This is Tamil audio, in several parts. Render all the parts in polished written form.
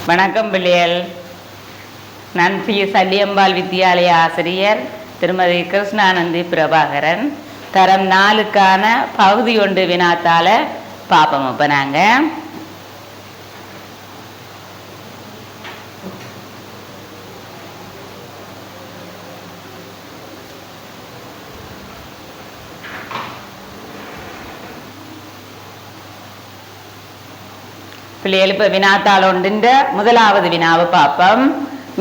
வணக்கம் பிள்ளைகள். நான் ஸ்ரீ சல்லியம்பாள் வித்தியாலய ஆசிரியர் திருமதி கிருஷ்ணானந்தி பிரபாகரன். தரம் 4க்கான பகுதி 1 வினாத்தால பார்ப்போம். இப்போ நாங்கள் பிள்ளைகள் இப்போ வினாத்தாள் 1 முதலாவது வினாவை பார்ப்போம்.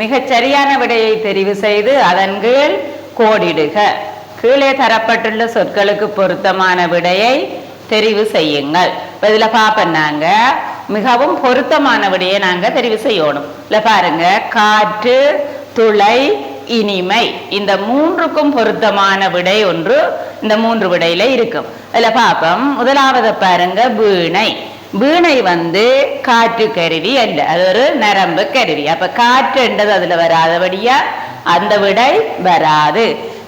மிகச் சரியான விடையை தெரிவு செய்து அதன் கீழ் கோடிடுக. கீழே தரப்பட்டுள்ள சொற்களுக்கு பொருத்தமான விடையை தெரிவு செய்யுங்கள். இப்போ இதில் பார்ப்போம், நாங்கள் மிகவும் பொருத்தமான விடையை நாங்கள் தெரிவு செய்யணும். இல்லை பாருங்க, காற்று, துளை, இனிமை, இந்த 3க்கும் பொருத்தமான விடை ஒன்று இந்த 3 விடையில இருக்கும். அதில் பார்ப்போம். முதலாவது பாருங்க, வீணை. வீணை காற்று கருவி அல்ல, அது ஒரு நரம்பு கருவி. அப்ப காற்றுன்றது அதுல வராதபடியா அந்த விடை வராது.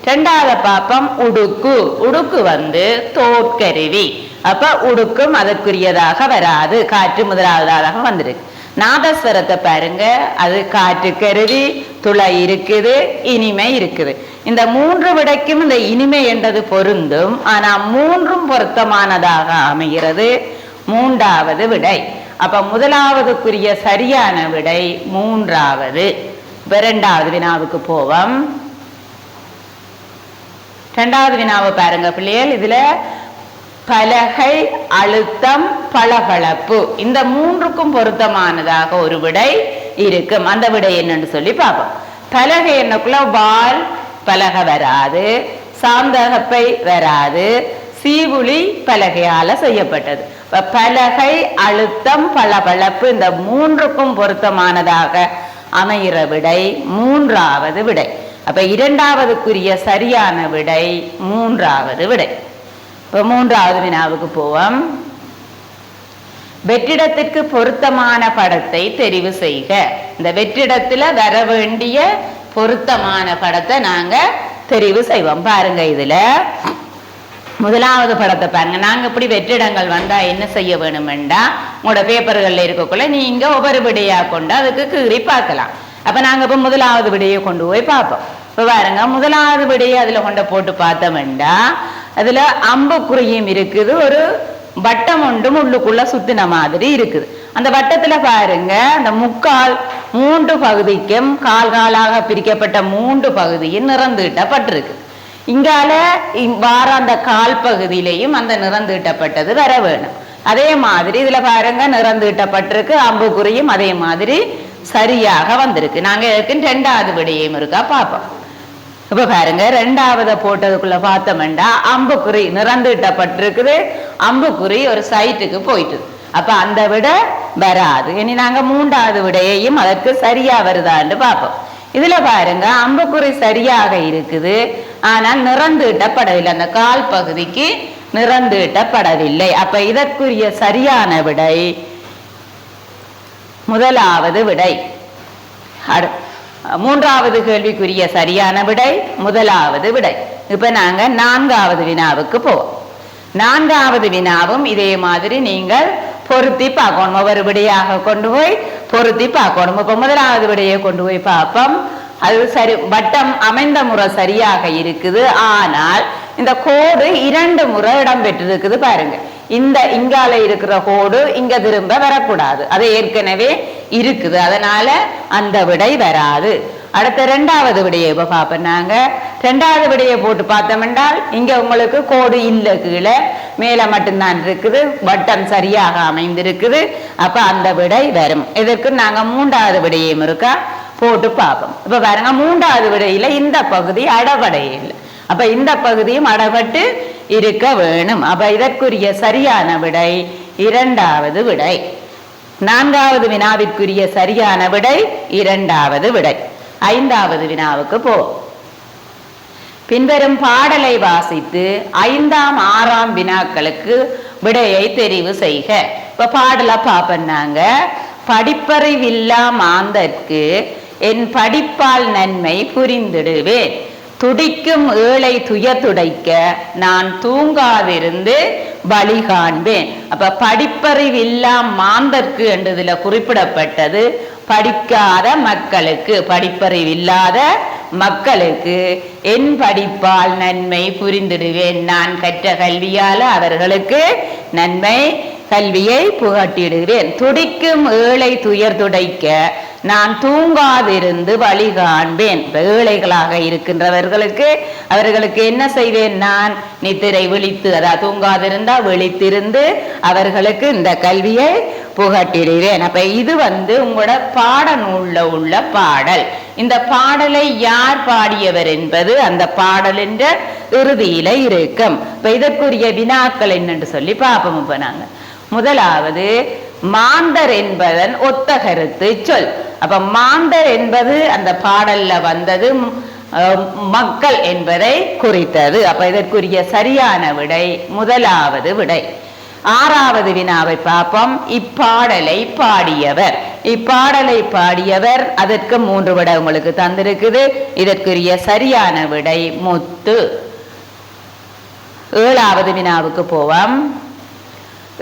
2வது பாப்பம், உடுக்கு. உடுக்கு தோற்கருவி. அப்ப உடுக்கும் அதற்குரியதாக வராது, காற்று முதலாவதாக வந்திருக்கு. நாதஸ்வரத்தை பாருங்க, அது காற்று கருவி, துளை இருக்குது, இனிமை இருக்குது. இந்த 3 விடைக்கும் இந்த இனிமை என்றது பொருந்தும். ஆனா 3ம் பொருத்தமானதாக அமைகிறது 3வது விடை. அப்ப முதலாவதுக்குரிய சரியான விடை 3வது. 2வது வினாவுக்கு போவோம். 2வது வினாவை பாருங்க பிள்ளைகள். இதுல பலகை, அழுத்தம், பளபளப்பு, இந்த 3க்கும் பொருத்தமானதாக ஒரு விடை இருக்கும். அந்த விடை என்னன்னு சொல்லி பார்ப்போம். பலகை என்னக்குள்ள வால் பலகை வராது, சாந்தகப்பை வராது, சீவுளி பலகையால செய்யப்பட்டது. பலகை, அழுத்தம், பளபளப்பு, இந்த 3க்கும் பொருத்தமானதாக அமைகிற விடை 3வது விடை. அப்ப 2வதுக்குரிய சரியான விடை 3வது விடை. இப்ப 3வது வினாவுக்கு போவோம். வெற்றிடத்திற்கு பொருத்தமான படத்தை தெரிவு செய்க. இந்த வெற்றிடத்துல வர வேண்டிய பொருத்தமான படத்தை நாங்க தெரிவு செய்வோம். பாருங்க, இதுல முதலாவது படத்தை பாருங்க. நாங்க இப்படி வெற்றிடங்கள் வந்தா என்ன செய்ய வேணுமெண்டா, உங்களோட பேப்பர்கள்ல இருக்கக்குள்ள நீங்க ஒவ்வொரு விடையா கொண்டு அதுக்கு கீறி பார்க்கலாம். அப்ப நாங்க இப்ப முதலாவது விடையை கொண்டு போய் பார்ப்போம். இப்ப பாருங்க, முதலாவது விடையை அதுல கொண்டு போட்டு பார்த்தோம்டா, அதுல அம்புக்குறியும் இருக்குது, ஒரு வட்டம் ஒன்றும் உள்ளுக்குள்ள சுத்தின மாதிரி இருக்குது. அந்த வட்டத்துல பாருங்க, அந்த முக்கால் 3 பகுதிக்கும் கால் காலாக பிரிக்கப்பட்ட 3 பகுதியும் நிறந்தீட்டப்பட்டிருக்கு. இங்கால வார அந்த கால் பகுதியிலையும் அந்த நிறந்தீட்டப்பட்டது வர வேணும். அதே மாதிரி இதுல பாருங்க, நிறந்தீட்டப்பட்டிருக்கு, அம்புக்குறியும் அதே மாதிரி சரியாக வந்திருக்கு. நாங்க இதற்கு 2வது விடையும் இருக்கா பார்ப்போம். இப்ப பாருங்க, 2வது போட்டதுக்குள்ள பார்த்தோம்டா அம்புக்குறி நிறந்தீட்டப்பட்டிருக்குது, அம்புக்குறி ஒரு சைட்டுக்கு போயிட்டு. அப்ப அந்த விட வராது. இனி நாங்க 3வது விடையையும் அதற்கு சரியா வருதான்னு பார்ப்போம். இதுல பாருங்க, அம்புக்குறி சரியாக இருக்குது, ஆனால் நிறந்தீட்டப்படவில்லை, அந்த கால் பகுதிக்கு நிறந்தீட்டப்படவில்லை. அப்ப இதற்குரிய சரியான விடை 1வது விடை. 3வது கேள்விக்குரிய சரியான விடை 1வது விடை. இப்ப நாங்க 4வது வினாவுக்கு போவோம். 4வது வினாவும் இதே மாதிரி நீங்கள் பொருத்தி பார்க்கணும். ஒவ்வொரு விடையாக கொண்டு போய் பொருத்தி பார்க்கணும். இப்ப 1வது விடையை கொண்டு போய் பார்ப்போம். அது சரி, வட்டம் அமைந்த முறை சரியாக இருக்குது, ஆனால் இந்த கோடு 2 முறை இடம் பெற்றிருக்குது. பாருங்க, இந்த இங்கால இருக்கிற கோடு இங்க திரும்ப வரக்கூடாது, அது ஏற்கனவே இருக்குது, அதனால அந்த விடை வராது. அடுத்த 2வது விடையை இப்ப பார்ப்போம். நாங்க 2வது விடையை போட்டு பார்த்தோம் என்றால், இங்க உங்களுக்கு கோடு இல்லை, கீழே மேல மட்டும்தான் இருக்குது, வட்டம் சரியாக அமைந்திருக்குது. அப்ப அந்த விடை வரும். இதற்கு நாங்க 3வது விடையும் இருக்கா போட்டு பார்ப்போம். இப்ப பாருங்க, 3வது விடையில இந்த பகுதி அடபடையே இல்லை. அப்ப இந்த பகுதியும் அடபட்டு இருக்க வேணும். அப்ப இதற்குரிய சரியான விடை 2வது விடை. 4வது வினாவிற்குரிய சரியான விடை 2வது விடை. 5வது வினாவுக்கு போ. பின்வரும் பாடலை வாசித்து 5ஆம் 6ஆம் வினாக்களுக்கு விடையை தெரிவு செய்க. இப்ப பாடலை பார்ப்போம். படிப்பறிவில்லா மாந்தற்கு என் படிப்பால் நன்மை புரிந்திடுவேன், துடிக்கும் ஏழை துயர் துடைக்க நான் தூங்காதிருந்து வழி காண்பேன். அப்ப படிப்பறிவில்லா மாந்தற்கு என்றதுல குறிப்பிடப்பட்டது படிக்காத மக்களுக்கு, படிப்பறிவில்லாத மக்களுக்கு என் படிப்பால் நன்மை புரிந்திடுவேன். நான் கற்ற கல்வியால அவர்களுக்கு நன்மை கல்வியை புகட்டிடுவேன். துடிக்கும் ஏழை துயர் துடைக்க நான் தூங்காதிருந்து வழி காண்பேன். ஏழைகளாக இருக்கின்றவர்களுக்கு அவர்களுக்கு என்ன செய்வேன்? நான் நித்திரை விழித்து, அதாவது தூங்காதிருந்தா விழித்திருந்து அவர்களுக்கு இந்த கல்வியை புகட்டிடுவேன். அப்ப இது உங்களோட பாடநூல்ல உள்ள பாடல். இந்த பாடலை யார் பாடியவர் என்பது அந்த பாடலின் இறுதியில இருக்கும். இப்ப இதற்குரிய வினாக்கள் என்னன்னு சொல்லி பார்ப்போம். இப்ப நாங்க முதலாவது மாந்தர் என்பதன் ஒத்த கருத்து சொல். அப்ப மாந்தர் என்பது அந்த பாடல்ல வந்தது மக்கள் என்பதை குறித்தது. அப்ப இதற்குரிய சரியான விடை முதலாவது விடை. ஆறாவது வினாவை பார்ப்போம். இப்பாடலை பாடியவர். இப்பாடலை பாடியவர், அதற்கு 3 விடை உங்களுக்கு தந்திருக்குது. இதற்குரிய சரியான விடை முத்து. ஏழாவது வினாவுக்கு போவோம்.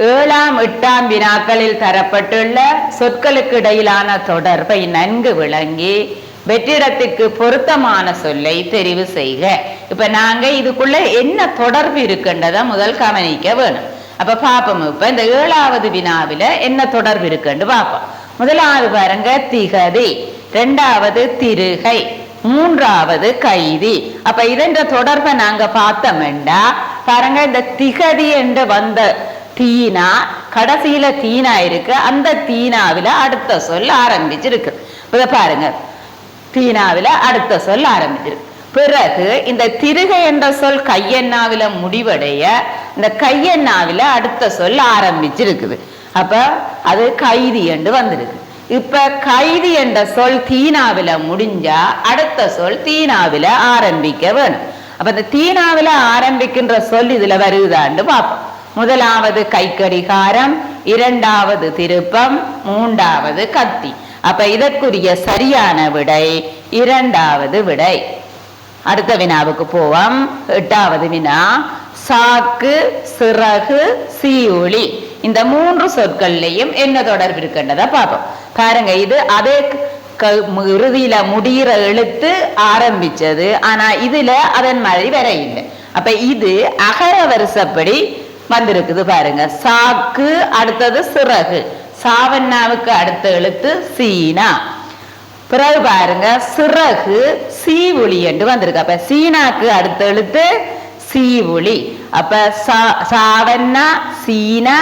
7ஆம் 8ஆம் வினாக்களில் தரப்பட்டுள்ள சொற்களுக்கு இடையிலான தொடர்பை நன்கு விளங்கி வெற்றிடத்திற்கு பொருத்தமான சொல்லை தெரிவு செய்க. இப்ப நாங்க இதுக்குள்ள என்ன தொடர்பு இருக்கின்றத முதல் கவனிக்க வேணும். அப்ப பாப்போம். இப்ப இந்த 7ஆவது வினாவில என்ன தொடர்பு இருக்குன்னு பாப்போம். முதலாவது பாருங்க திகதி, 2வது திருகை, 3வது கைதி. அப்ப இதென்ற தொடர்பை நாங்க பார்த்தோம்டா பாருங்க, இந்த திகதி என்று வந்த தீனா கடைசியில தீனா இருக்கு. அந்த தீனாவில அடுத்த சொல் ஆரம்பிச்சிருக்கு. பாருங்க, தீனாவில அடுத்த சொல் ஆரம்பிச்சிருக்கு. பிறகு இந்த திருகை என்ற சொல் கையெண்ணாவில முடிவடைய இந்த கையெண்ணாவில அடுத்த சொல் ஆரம்பிச்சிருக்குது. அப்ப அது கைதி என்று வந்திருக்கு. இப்ப கைதி என்ற சொல் தீனாவில முடிஞ்சா அடுத்த சொல் தீனாவில ஆரம்பிக்க வேணும். அப்ப இந்த தீனாவில ஆரம்பிக்கின்ற சொல் இதுல வருதான்னு பார்ப்போம். முதலாவது கைக்கடிகாரம், 2வது திருப்பம், 3வது கத்தி. அப்ப இதற்குரிய சரியான விடை 2வது விடை. அடுத்த வினாவுக்கு போவோம். 8வது வினா சாக்கு, சிறகு, சீவுளி. இந்த 3 சொற்கள்லையும் என்ன தொடர்பு இருக்கின்றத பார்ப்போம். பாருங்க, இது அதே இறுதியில முடிகிற எழுத்து ஆரம்பிச்சது. ஆனா இதுல அதன் மாதிரி வர இல்லை. அப்ப இது அகர வரிசைப்படி வந்திருக்குது. பாருங்க, சாக்கு அடுத்தது சிறகு, சாவண்ணாவுக்கு அடுத்த எழுத்து சீனா. பிறகு பாருங்க சிறகு சீவுளி என்று வந்திருக்கு. அப்ப சீனாக்கு அடுத்த எழுத்து சீவுளி. அப்ப சாவண்ணா சீனா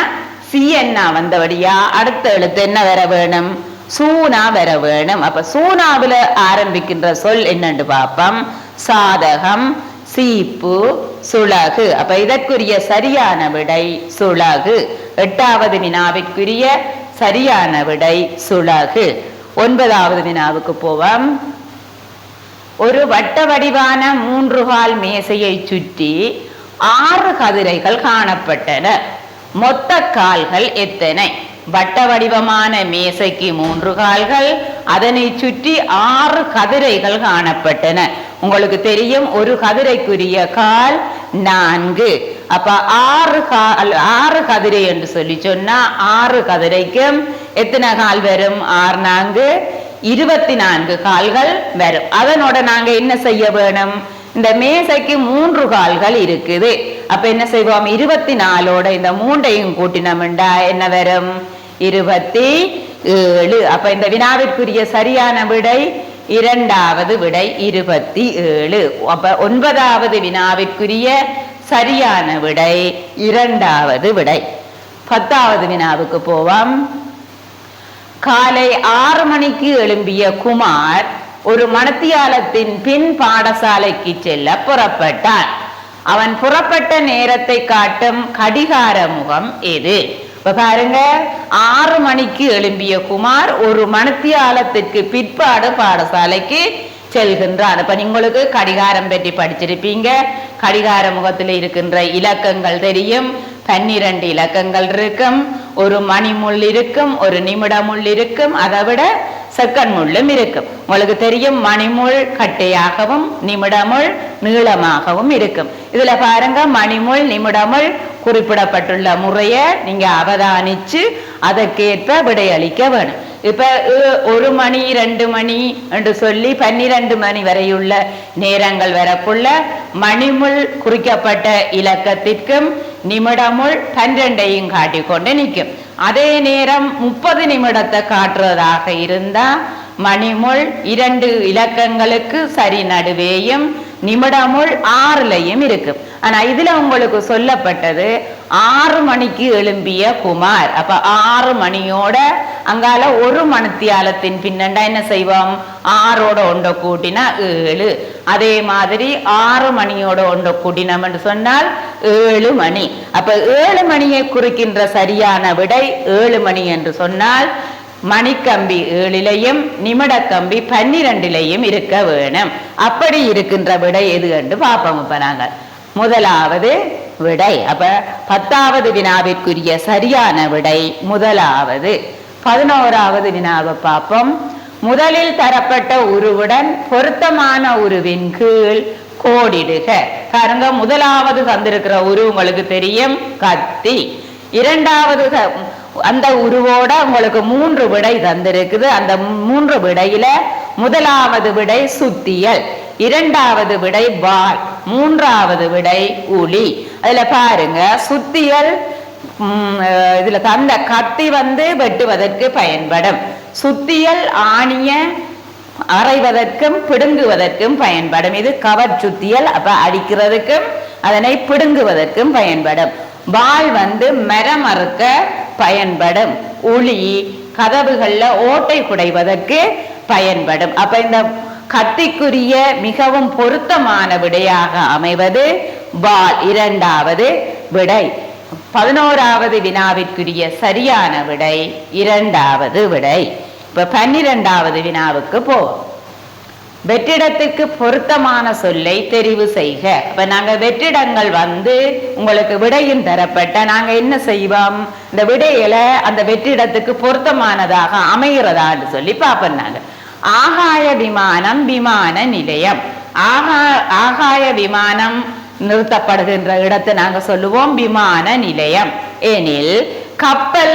சீயண்ணா வந்தபடியா அடுத்த எழுத்து என்ன வர வேணும்? சூனா வர வேணும். அப்ப சூனாவில ஆரம்பிக்கின்ற சொல் என்னன்னு பார்ப்போம். சாதகம், சீப்பு, சுளகு. அப்ப இதற்குரிய சரியான விடை சுளகு. 8வது வினாவிற்குரிய சரியான விடை சுளகு. 9வது வினாவுக்கு போவோம். ஒரு வட்ட வடிவான 3 கால் மேசையை சுற்றி 6 கதிரைகள் காணப்பட்டன. மொத்த கால்கள் எத்தனை? வட்ட வடிவமான மேசைக்கு 3 கால்கள், அதனை சுற்றி 6 கதிரைகள் காணப்பட்டன. உங்களுக்கு தெரியும், ஒரு கதிரைக்குரிய கால் 4. அப்ப 6 கதிரை என்று சொல்லி சொன்னா 6 கதிரைக்கும் எத்தனை கால் வரும்? 6 4 24 கால்கள் வரும். அதனோட நாங்க என்ன செய்ய வேணும்? இந்த மேசைக்கு 3 கால்கள் இருக்குது. அப்ப என்ன செய்வோம்? 24ஓட இந்த 3ஐயும் கூட்டினோம்டா என்ன வரும்? 27. அப்ப இந்த வினாவிற்குரிய சரியான விடை 2வது விடை 27. அப்ப 9வது வினாவிற்குரிய சரியான விடை 2வது விடை. 10வது வினாவுக்கு போவோம். காலை 6 மணிக்கு எழும்பிய குமார் ஒரு மணத்தியாலத்தின் பின் பாடசாலைக்கு செல்ல புறப்பட்டார். அவன் புறப்பட்ட நேரத்தை காட்டும் கடிகார முகம் எது? இப்ப பாருங்க, 6 மணிக்கு எழும்பிய குமார் ஒரு மணத்தியாலத்திற்கு பிற்பாடு பாடசாலைக்கு செல்கின்றான். இப்ப உங்களுக்கு கடிகாரம் பற்றி படிச்சிருப்பீங்க. கடிகார முகத்தில் இருக்கின்ற இலக்கங்கள் தெரியும். 12 இலக்கங்கள் இருக்கும். ஒரு மணி முள் இருக்கும், ஒரு நிமிட முள் இருக்கும், அதை விட செகண்ட் முள்ளும் இருக்கும். உங்களுக்கு தெரியும், மணிமுள் கட்டையாகவும் நிமிடமுள் நீளமாகவும் இருக்கும். இதுல பாருங்க, மணிமுள் நிமிடமுள் குறிப்பிடப்பட்டுள்ள முறையை நீங்க அவதானிச்சு அதற்கேற்ப விடையளிக்க வேணும். இப்ப 1 மணி 2 மணி என்று சொல்லி 12 மணி வரையுள்ள நேரங்கள் வரக்குள்ள மணிமுள் குறிக்கப்பட்ட இலக்கத்திற்கும் நிமிடமுள் 12ஐயும் காட்டிக்கொண்டு நிற்கும். அதே நேரம் 30 நிமிடத்தை காட்டுறதாக இருந்தா மணிமுள் 2 இலக்கங்களுக்கு சரி நடுவேயும் நிமிடமுள் 6லையும் இருக்கும். ஆனா இதுல உங்களுக்கு சொல்லப்பட்டது 6 மணிக்கு எழும்பிய குமார். அப்ப 6 மணியோட அங்கால 1 மணித்தியாலத்தின் பின்னண்டா என்ன செய்வோம்? 6ஓட ஒன்றை கூட்டினா 7. அதே மாதிரி 6 மணியோட ஒன்றை கூட்டினோம் என்று சொன்னால் 7 மணி. அப்ப 7 மணியை குறிக்கின்ற சரியான விடை 7 மணி என்று சொன்னால் மணிக்கம்பி 7லையும் நிமிடக்கம்பி 12லையும் இருக்க வேணும். அப்படி இருக்கின்ற விடை எது என்று பார்ப்போம். இப்ப நாங்கள் முதலாவது விடை. அப்ப 10வது வினாவிற்குரிய சரியான விடை முதலாவது. 11வது வினாவை பார்ப்போம். முதலில் தரப்பட்ட உருவுடன் பொருத்தமான உருவின் கீழ் கோடிடுக. பாருங்க, முதலாவது தந்திருக்கிற உரு உங்களுக்கு தெரியும், கத்தி. இரண்டாவது அந்த உருவோட உங்களுக்கு 3 விடை தந்திருக்குது. அந்த 3 விடையில முதலாவது விடை சுத்தியல், இரண்டாவது விடை வாள், மூன்றாவது விடை உளி. அதுல பாருங்க, சுத்தியல் இதுல தந்த கத்தி வெட்டுவதற்கு பயன்படும். சுத்தியல் ஆணிய அரைவதற்கும் பிடுங்குவதற்கும் பயன்படும். இது கவர் சுத்தியல். அப்ப அடிக்கிறதுக்கும் அதனை பிடுங்குவதற்கும் பயன்படும். வாள் மரம் அறுக்க பயன்படும். உளி கதவுகள்ல ஓட்டை குடைவதற்கு பயன்படும். அப்ப இந்த கத்திக்குரிய மிகவும் பொருத்தமான விடையாக அமைவது வாள், இரண்டாவது விடை. 11வது வினாவிற்குரிய சரியான விடை இரண்டாவது விடை. இப்ப 12வது வினாவுக்கு போ. வெற்றிடத்துக்கு பொருத்தமான சொல்லை தெரிவு செய்க. இப்ப நாங்க வெற்றிடங்கள் உங்களுக்கு விடையும் தரப்பட்ட நாங்க என்ன செய்வோம்? இந்த விடையில அந்த வெற்றிடத்துக்கு பொருத்தமானதாக அமைகிறதான்னு சொல்லி பார்ப்போம். நாங்க ஆகாய விமானம், விமான நிலையம். ஆகாய விமானம் நிறுத்தப்படுகின்ற இடத்தை நாங்க சொல்லுவோம் விமான நிலையம். எனில் கப்பல்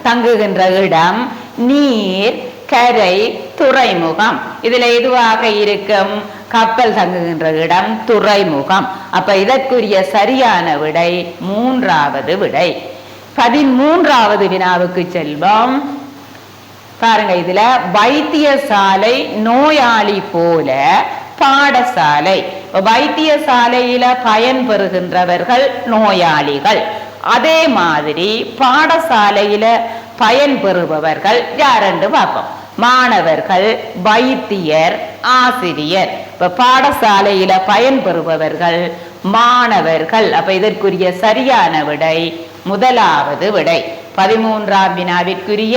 தங்குகின்ற இடம் நீர், கரை, துறைமுகம். இதுல எதுவாக இருக்கும்? கப்பல் தங்குகின்ற இடம் துறைமுகம். அப்ப இதற்குரிய சரியான விடை மூன்றாவது விடை. 13வது வினாவுக்கு செல்வோம். பாருங்க, இதுல வைத்தியசாலை, நோயாளி போல பாடசாலை. வைத்தியசாலையில பயன் பெறுகின்றவர்கள் நோயாளிகள். அதே மாதிரி பாடசாலையில பயன் பெறுபவர்கள் யாரென்று பார்ப்போம். மாணவர்கள், வைத்தியர், ஆசிரியர். இப்ப பாடசாலையில பயன் பெறுபவர்கள் மாணவர்கள். அப்ப இதற்குரிய சரியான விடை முதலாவது விடை. 13ஆம் வினாவிற்குரிய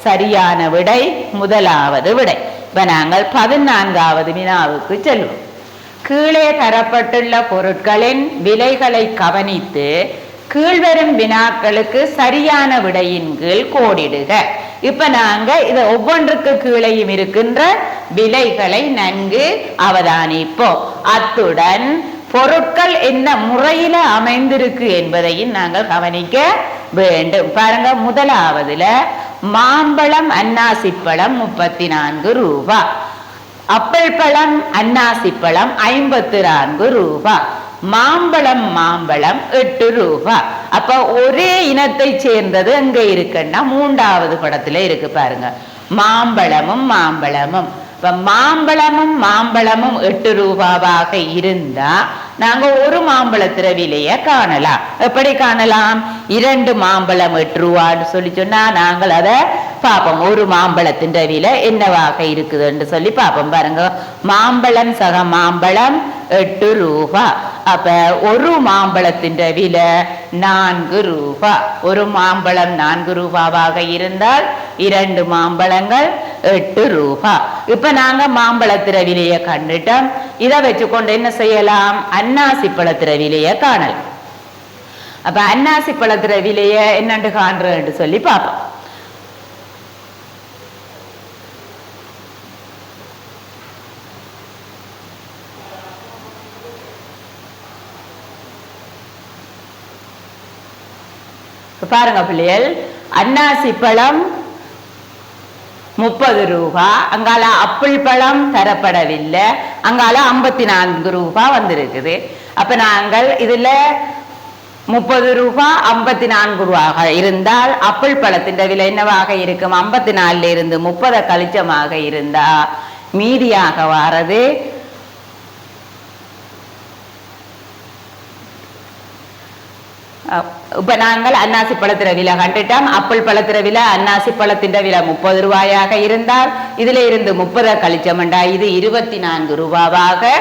சரியான விடை முதலாவது விடை. இப்ப நாங்கள் 14வது வினாவுக்கு செல்வோம். கீழே தரப்பட்டுள்ள பொருட்களின் விலைகளை கவனித்து கீழ்வரும் வினாக்களுக்கு சரியான விடையின் கீழ் கோடிடுக. இப்ப நாங்க இத ஒவ்வொன்றுக்கு கீழையும் இருக்கின்ற விலைகளை நன்கு அவதானிப்போம். அத்துடன் பொருட்கள் என்ன முறையில அமைந்திருக்கு என்பதையும் நாங்கள் கவனிக்க வேண்டும். பாருங்க, முதலாவதுல மாம்பழம், அன்னாசிப்பழம் 34 ரூபாய், அப்பல் பழம், அன்னாசிப்பழம் 54 ரூபாய், மாம்பழம் 8 ரூபாய். அப்ப ஒரே இனத்தை சேர்ந்தது அங்க இருக்குன்னா 3வது படத்துல இருக்கு பாருங்க, மாம்பழமும் மாம்பழமும். இப்ப மாம்பழமும் 8 ரூபாவாக இருந்தா நாங்க ஒரு மாம்பழத்திர விலைய காணலாம். எப்படி காணலாம்? 2 மாம்பழம் 8 ரூபான்னு சொல்லி சொன்னா நாங்கள் அதை பார்ப்போம். ஒரு மாம்பழத்தின் விலை என்னவாக இருக்குதுன்னு சொல்லி பார்ப்போம். பாருங்க, மாம்பழம் சக மாம்பழம் 8 ரூபாய். அப்ப ஒரு மாம்பழத்தின் விலை 4 ரூபாய். ஒரு மாம்பழம் 4 ரூபாவாக இருந்தால் 2 மாம்பழங்கள் 8 ரூபாய். இப்ப நாங்க மாம்பழத்திர விலைய கண்டுட்டோம். இதை வச்சுக்கொண்டு என்ன செய்யலாம்? அன்னாசி பழத்திர விலைய காணலாம். அப்ப அன்னாசி பழத்திர விலைய என்னண்டு காண்றேன்னு சொல்லி பார்ப்போம். பாருங்க பிள்ளைகள், அன்னாசி பழம் 30 ரூபா, அங்கால அப்பிள் பழம் தரப்படவில்லை, அங்கால 54 ரூபா வந்திருக்குது. அப்ப நாங்கள் இதுல 30 ரூபா 54 ரூபாக இருந்தால் அப்பிள் பழத்தின் விலை என்னவாக இருக்கும்? 54 இருந்து 30 கழிச்சமாக இருந்தா மீதியாக வாரது இப்ப நாங்கள் அன்னாசி பழத்திர விலை கண்டுட்டோம். அப்பிள் பழத்திர விலை, அன்னாசி பழத்தின் விலை 30 ரூபாயாக இருந்தால் இதுல இருந்து 30 கழிச்சமெண்டா இது 24 ரூபாவாக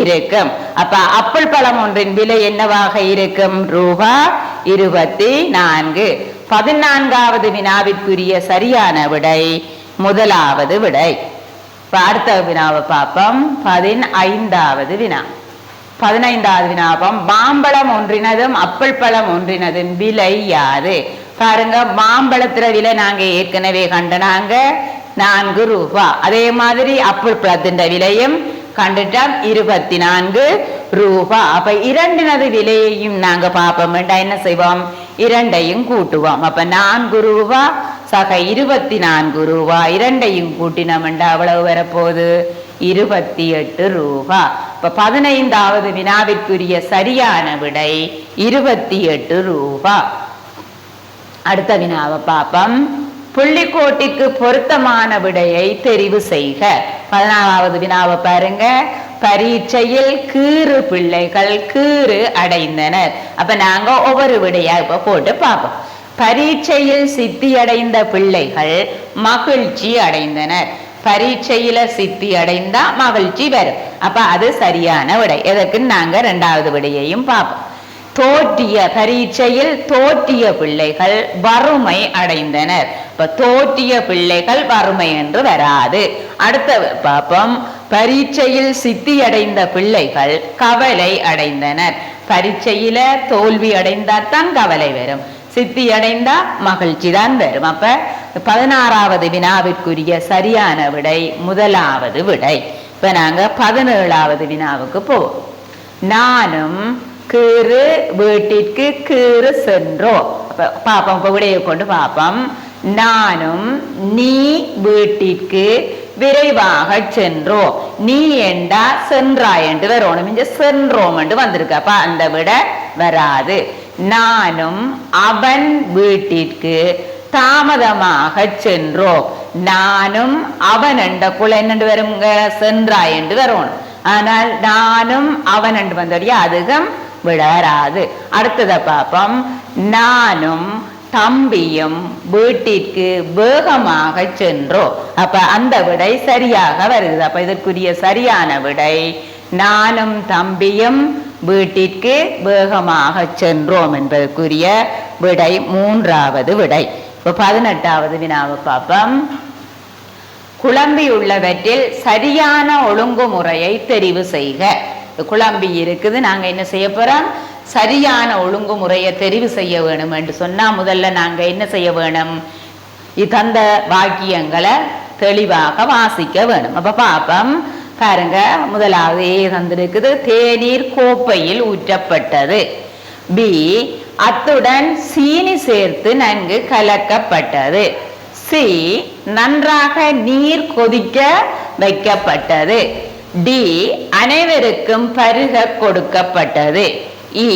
இருக்கும். அப்ப அப்பிள் பழம் ஒன்றின் விலை என்னவாக இருக்கும்? ரூபா 24. 14வது வினாவிற்குரிய சரியான விடை முதலாவது விடை. அடுத்த வினாவை பார்ப்போம். 15வது வினா. 15வது வினாபம், மாம்பழம் ஒன்றினதும் அப்பிள் பழம் ஒன்றினதும் விலை யாது? பாருங்க, மாம்பழத்திர விலை நாங்க ஏற்கனவே கண்டனாங்க 4 ரூபா. அதே மாதிரி அப்பிள் பழத்தின் விலையும் கண்டுட்டோம் 24 ரூபா. அப்ப இரண்டினது விலையையும் நாங்க பார்ப்போம். என்ன செய்வோம்? இரண்டையும் கூட்டுவோம். அப்ப 4 ரூபா சக 24 ரூபா, இரண்டையும் கூட்டினோம்டா அவ்வளவு வரப்போகுது 28 ரூபா. இப்ப 15வது வினாவிற்குரிய சரியான விடை 28 ரூபா. அடுத்த வினாவை பார்ப்போம். புள்ளிக்கோட்டிற்கு பொருத்தமான விடையை தெரிவு செய்க. 16வது வினாவை பாருங்க. பரீட்சையில் கீறு பிள்ளைகள் கீறு அடைந்தனர். அப்ப நாங்க ஒவ்வொரு விடையா இப்ப போட்டு பார்ப்போம். பரீட்சையில் சித்தி அடைந்த பிள்ளைகள் மகிழ்ச்சி அடைந்தனர். பரீட்சையில சித்தி அடைந்தா மகிழ்ச்சி வரும். அப்ப அது சரியான விடை. எதற்கு நாங்க 2வது விடையையும் பார்ப்போம். தோற்றிய, பரீட்சையில் தோற்றிய பிள்ளைகள் வறுமை அடைந்தனர். இப்ப தோற்றிய பிள்ளைகள் வறுமை என்று வராது. அடுத்த பார்ப்போம். பரீட்சையில் சித்தி அடைந்த பிள்ளைகள் கவலை அடைந்தனர். பரீட்சையில தோல்வி அடைந்தாத்தான் கவலை வரும், சித்தி அடைந்தா மகிழ்ச்சி தான் வரும். அப்ப 16வது வினாவிற்குரிய சரியான விடை முதலாவது விடை. இப்ப நாங்க 17வது வினாவுக்கு போவோம். நானும் கீறு வீட்டிற்கு கீறு சென்றோம். பாப்போம், இப்ப விடையை கொண்டு பாப்போம். நானும் நீ வீட்டிற்கு விரைவாக சென்றோம். நீ என்றா சென்றாய் என்று வரணும். இங்க சென்றோம் என்று வந்திருக்கு. அப்ப அந்த விட வராது. நானும் அவன் வீட்டிற்கு தாமதமாக சென்றோம். நானும் அவன் என்ற குல என்னென்று வருங்க? சென்றாய் என்று வரணும். ஆனால் நானும் அவன் என்று வந்தோடைய அதிகம் விடராது. அடுத்ததை பார்ப்போம். நானும் தம்பியும் வீட்டிற்கு வேகமாக சென்றோம். அப்ப அந்த விடை சரியாக வருது. அப்ப இதற்குரிய சரியான விடை நானும் தம்பியும் வீட்டிற்கு வேகமாக சென்றோம் என்பதற்குரிய விடை 3வது விடை. இப்ப 18வது வினாவை பார்ப்போம். குழம்பியுள்ளவற்றில் சரியான ஒழுங்குமுறையை தெரிவு செய்க. குழம்பி இருக்குது, நாங்க என்ன செய்ய போறோம்? சரியான ஒழுங்குமுறையை தெரிவு செய்ய வேணும் என்று சொன்னா முதல்ல நாங்க என்ன செய்ய வேணும்? தந்த வாக்கியங்களை தெளிவாக வாசிக்க வேணும். அப்ப பாப்போம். பாருங்க, முதலாவது தந்திருக்குது. தேநீர் கோப்பையில் ஊற்றப்பட்டது. பி, அத்துடன் சீனி சேர்த்து நன்கு கலக்கப்பட்டது. சி, நன்றாக நீர் கொதிக்க வைக்கப்பட்டது. டி, அனைவருக்கும் பருக கொடுக்கப்பட்டது. இ,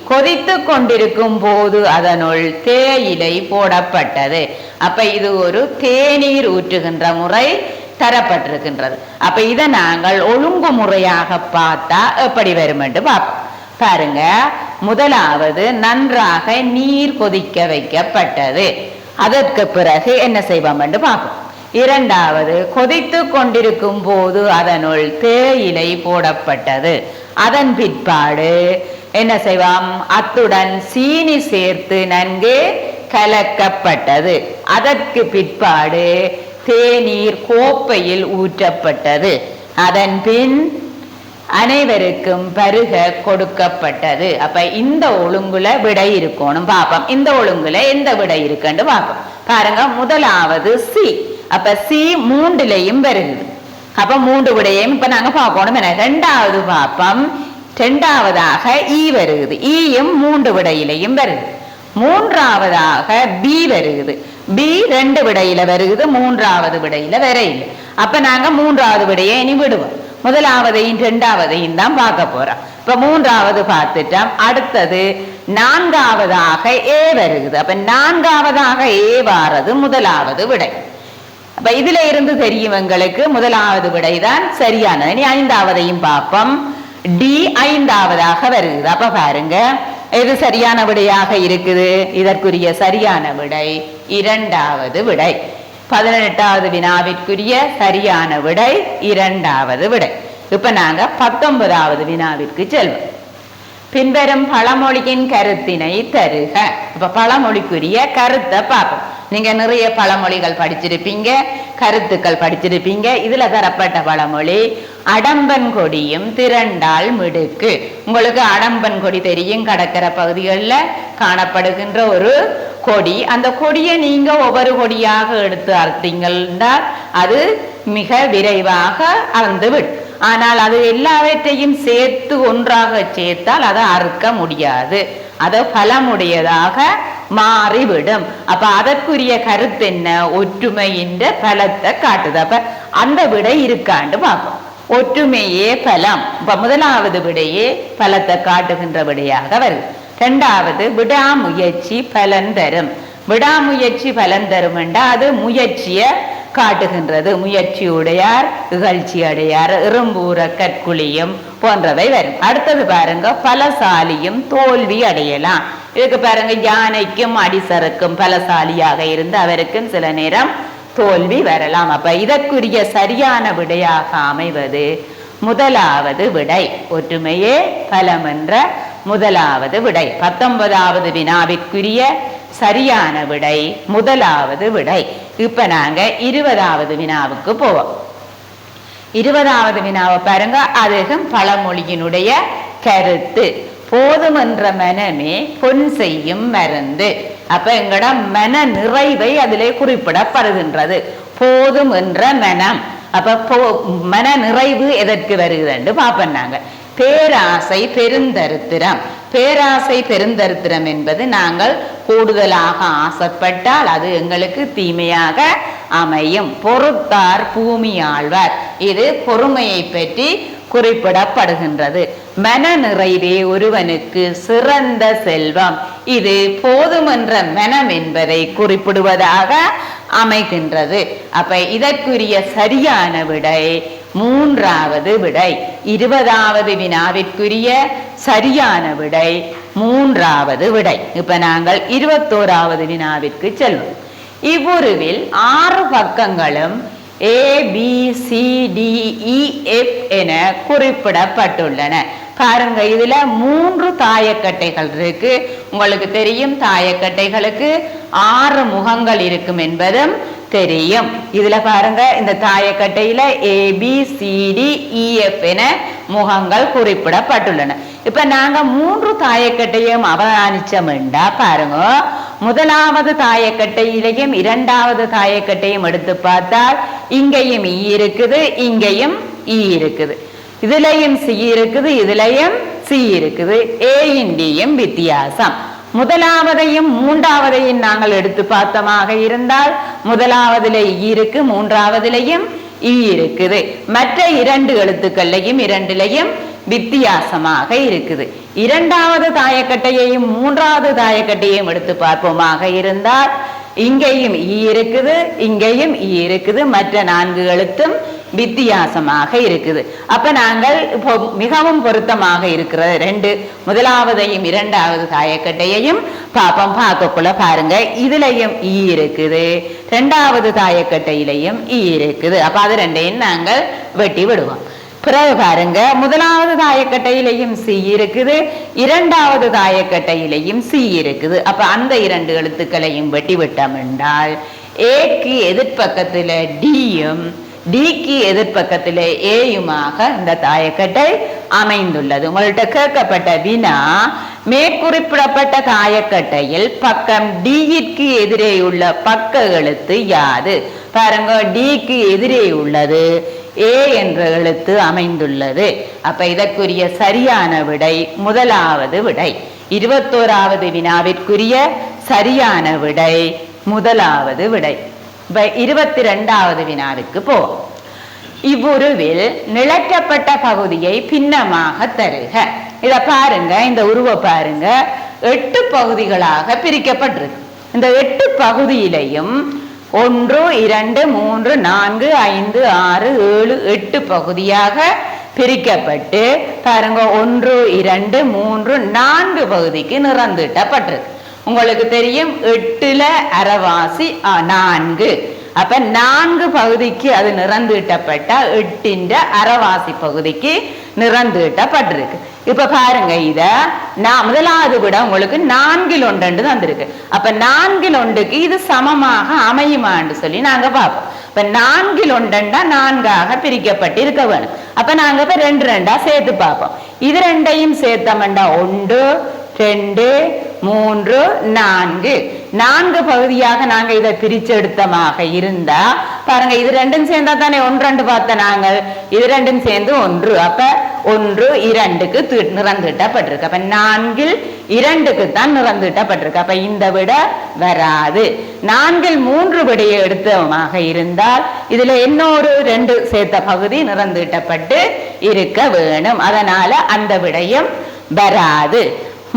கொதித்து கொண்டிருக்கும் போது அதனுள் தேயிலை போடப்பட்டது. அப்ப இது ஒரு தேநீர் ஊற்றுகின்ற முறை தரப்பட்டிருக்கின்றது. அப்ப இதை நாங்கள் ஒழுங்குமுறையாக பார்த்தா எப்படி வரும் என்று பார்ப்போம். பாருங்க, முதலாவது நன்றாக நீர் கொதிக்க வைக்கப்பட்டது. அதற்கு பிறகு என்ன செய்வோம் என்று பார்ப்போம். இரண்டாவது, கொதித்து கொண்டிருக்கும் போது அதனுள் தேயிலை போடப்பட்டது. அதன் பிற்பாடு என்ன செய்வோம்? அத்துடன் சீனி சேர்த்து நன்கு கலக்கப்பட்டது. அதற்கு பிற்பாடு தேநீர் கோப்பையில் ஊற்றப்பட்டது. அதன் பின் அனைவருக்கும் பருக கொடுக்கப்பட்டது. அப்ப இந்த ஒழுங்குல விடை இருக்கணும் பார்ப்போம். இந்த ஒழுங்குல எந்த விடை இருக்குன்னு பார்ப்போம். பாருங்க, முதலாவது சி. அப்ப சி 3லையும் வருது. அப்ப 3 விடையும் இப்ப நாங்க பார்க்கணும். ரெண்டாவது பார்ப்போம். இரண்டாவதாக ஈ வருது. ஈயும் 3 விடையிலையும் வருது. மூன்றாவதாக பி வருகுது. பி 2 விடையில வருகுது, மூன்றாவது விடையில வரையில்லை. அப்ப நாங்க மூன்றாவது விடையை இனி விடுவோம். முதலாவதையும் இரண்டாவதையும் தான் பார்க்க போறோம். இப்ப மூன்றாவது பார்த்துட்டோம். அடுத்தது நான்காவதாக ஏ வருகுது. அப்ப நான்காவதாக ஏ வாரது முதலாவது விடை. அப்ப இதுல இருந்து தெரியும் எங்களுக்கு முதலாவது விடைதான் சரியானது. இனி ஐந்தாவதையும் பார்ப்போம். டி ஐந்தாவதாக வருகுது. அப்ப பாருங்க எது சரியான விடையாக இருக்குது. இதற்குரிய சரியான விடை இரண்டாவது விடை. 18வது வினாவிற்குரிய சரியான விடை இரண்டாவது விடை. இப்ப நாங்க 19வது வினாவிற்கு செல்வோம். பின்வரும் பழமொழியின் கருத்தினை தருக. இப்ப பழமொழிக்குரிய கருத்தை பார்ப்போம். நீங்க நிறைய பழமொழிகள் படிச்சிருப்பீங்க, கருத்துக்கள் படிச்சிருப்பீங்க. இதுல தரப்பட்ட பழமொழி அடம்பன் கொடியும் திரண்டால் மிடுக்கு. உங்களுக்கு அடம்பன் கொடி தெரியும், கடற்கரை பகுதிகளில் காணப்படுகின்ற ஒரு கொடி. அந்த கொடியை நீங்க ஒவ்வொரு கொடியாக எடுத்து அறுத்தீங்கன்னா அது மிக விரைவாக அறுந்துவிடும். ஆனால் அது எல்லாவற்றையும் சேர்த்து ஒன்றாக சேர்த்தால் அதை அறுக்க முடியாது, அது பலமுடையதாக மாறிவிடும். அப்ப அதற்குரிய கருத்து என்ன? ஒற்றுமையின் பலத்தை காட்டுது. அப்ப அந்த விடை இருக்காண்டு பார்ப்போம். ஒற்றுமையே பலம். இப்ப முதலாவது விடையே பலத்தை காட்டுகின்ற விடையாக வருது. இரண்டாவது விடாமுயற்சி பலன் தரும். விடாமுயற்சி பலன் தரும் என்றால் அது முயற்சியை காட்டுகின்றது. முயற்சி உடையார் இகழ்ச்சி அடையார், இரும்பூர கற்குழியும் போன்றவை வரும். அடுத்தது பாருங்க பலசாலியும் தோல்வி அடையலாம். இதுக்கு பாருங்க யானைக்கும் அடிசருக்கும் பலசாலியாக இருந்து அவருக்கும் சில நேரம் தோல்வி வரலாம். அப்ப இதற்குரிய சரியான விடையாக அமைவது முதலாவது விடை. ஒற்றுமையே பலம் என்ற முதலாவது விடை. 19வது வினாவிற்குரிய சரியான விடை முதலாவது விடை. இப்ப நாங்க 20வது வினாவுக்கு போவோம். 20வது வினாவை பாருங்க. அதுவும் பழமொழியினுடைய கருத்து. போதும் என்ற மனமே பொன் செய்யும் மருந்து. அப்ப எங்கட மன நிறைவை அதிலே குறிப்பிடப்படுகின்றது. போதும் என்ற மனம். அப்ப மன நிறைவு எதற்கு வருகிறது பார்ப்போம் நாங்க. பேராசை பெருந்தரித்திரம். பேராசை பெருந்தரித்திரம் என்பது நாங்கள் கூடுதலாக ஆசைப்பட்டால் அது எங்களுக்கு தீமையாக அமையும். பொறுத்தார் பூமி ஆழ்வார். இது பொறுமையை பற்றி குறிப்பிடப்படுகின்றது. மன நிறைவே ஒருவனுக்கு சிறந்த செல்வம். இது போதும் என்ற மனம் என்பதை குறிப்பிடுவதாக அமைகின்றது. அப்ப இதற்குரிய சரியான விடை மூன்றாவது விடை. 20வது வினாவிற்குரிய சரியான விடை மூன்றாவது விடை. இப்ப நாங்கள் 21வது வினாவிற்கு செல்வோம். இவ்வுருவில் 6 பக்கங்களும் ABCDEF என குறிப்பிடப்பட்டுள்ளன. பாருங்க இதுல 3 தாயக்கட்டைகள் இருக்கு. உங்களுக்கு தெரியும் தாயக்கட்டைகளுக்கு 6 முகங்கள் இருக்கும் என்பதும் தெரியும். இதுல பாருங்க இந்த தாயக்கட்டையில ABCDEF என முகங்கள் குறிப்பிடப்பட்டுள்ளன. இப்ப நாங்க 3 தாயக்கட்டையும் அவதானிச்சோம்டா பாருங்க. முதலாவது தாயக்கட்டையிலையும் இரண்டாவது தாயக்கட்டையும் எடுத்து பார்த்தால் இங்கேயும் ஈ இருக்குது, இங்கேயும் ஈ இருக்குது. இதுலயும் சி இருக்குது, இதுலயும் சி இருக்குது. ஏயும் டியும் வித்தியாசம். முதலாவதையும் மூன்றாவதையும் நாங்கள் எடுத்து பார்த்தமாக இருந்தால் முதலாவதுல ஈ இருக்கு, மூன்றாவதுலையும் ஈ இருக்குது. மற்ற 2 எழுத்துக்கள்லையும் இரண்டிலையும் வித்தியாசமாக இருக்குது. இரண்டாவது தாயக்கட்டையையும் மூன்றாவது தாயக்கட்டையையும் எடுத்து பார்ப்போமாக இருந்தால் இங்கேயும் ஈ இருக்குது, இங்கேயும் ஈ இருக்குது. மற்ற 4 எழுத்தும் வித்தியாசமாக இருக்குது. அப்ப நாங்கள் இப்போ மிகவும் பொருத்தமாக இருக்கிறது 2 முதலாவதையும் இரண்டாவது தாயக்கட்டையையும் பாப்பம். பார்க்கக்குள்ள பாருங்க இதுலயும் ஈ இருக்குது, இரண்டாவது தாயக்கட்டையிலையும் ஈ இருக்குது. அப்ப அது 2ஐயும் நாங்கள் வெட்டி விடுவோம். பிறகு பாருங்க முதலாவது தாயக்கட்டையிலையும் சி இருக்குது, இரண்டாவது தாயக்கட்டையிலையும் சி இருக்குது. அப்ப அந்த 2 எழுத்துக்களையும் வெட்டி விட்டோம் என்றால் ஏக்கு எதிர்பக்கத்துல டியும் டிக்கு எதிர்பக்கத்துல ஏயுமாக இந்த தாயக்கட்டை அமைந்துள்ளது. உங்கள்கிட்ட கேட்கப்பட்ட வினா மேற்குறிப்பிடப்பட்ட தாயக்கட்டையில் பக்கம் டிக்கு எதிரே உள்ள பக்க எழுத்து யாது? பாருங்க டிக்கு எதிரே உள்ளது ஏ என்ற எழுத்து அமைந்துள்ளது. அப்ப இதற்குரிய சரியான விடை முதலாவது விடை. 21வது வினாவிற்குரிய சரியான விடை முதலாவது விடை. 22வது வினாவிற்கு போவோம். இவ்வுருவில் நிழற்றப்பட்ட பகுதியை பின்னமாக தருக. இத பாருங்க, இந்த உருவ பாருங்க, 8 பகுதிகளாக பிரிக்கப்பட்டிருக்கு. இந்த 8 பகுதியிலையும் 1 2 3 4 5 6 7 8 பகுதியாக பிரிக்கப்பட்டு பாருங்க 1 2 3 4 பகுதிக்கு நிறந்தீட்டப்பட்டிருக்கு. உங்களுக்கு தெரியும் 8ல அரைவாசி 4. அப்ப 4 பகுதிக்கு அது நிறந்தீட்டப்பட்ட 8ன் அரைவாசி பகுதிக்கு நிறந்தீட்டப்பட்டிருக்கு. இப்ப பாருங்க, இத நான் முதலாவது விட உங்களுக்கு 4ல் 1 தந்திருக்கு. அப்ப 4ல் 1க்கு இது சமமாக அமையுமான்னு சொல்லி நாங்க பார்ப்போம். இப்ப 4ல் 1 4ஆக பிரிக்கப்பட்டு இருக்க வேணும். அப்ப நாங்க இப்ப 2 2 சேர்த்து பார்ப்போம். இது ரெண்டையும் சேர்த்தோம்னா 1 2 3 4 4 பகுதியாக நாங்க இதை பிரிச்செடுத்தமாக இருந்தா பாருங்க, இது ரெண்டும் சேர்ந்தா தானே 1 2 பார்த்த நாங்கள், இது ரெண்டும் சேர்ந்து 1. அப்ப 1 2க்கு நிறந்தீட்டப்பட்டிருக்கு. அப்ப 4ல் 2க்கு தான் நிறந்தீட்டப்பட்டிருக்கு. அப்ப இந்த விட வராது. 4ல் 3 விடையை எடுத்தமாக இருந்தால் இதுல இன்னொரு 2 சேர்த்த பகுதி நிறந்தீட்டப்பட்டு இருக்க வேணும். அதனால அந்த விடையும் வராது.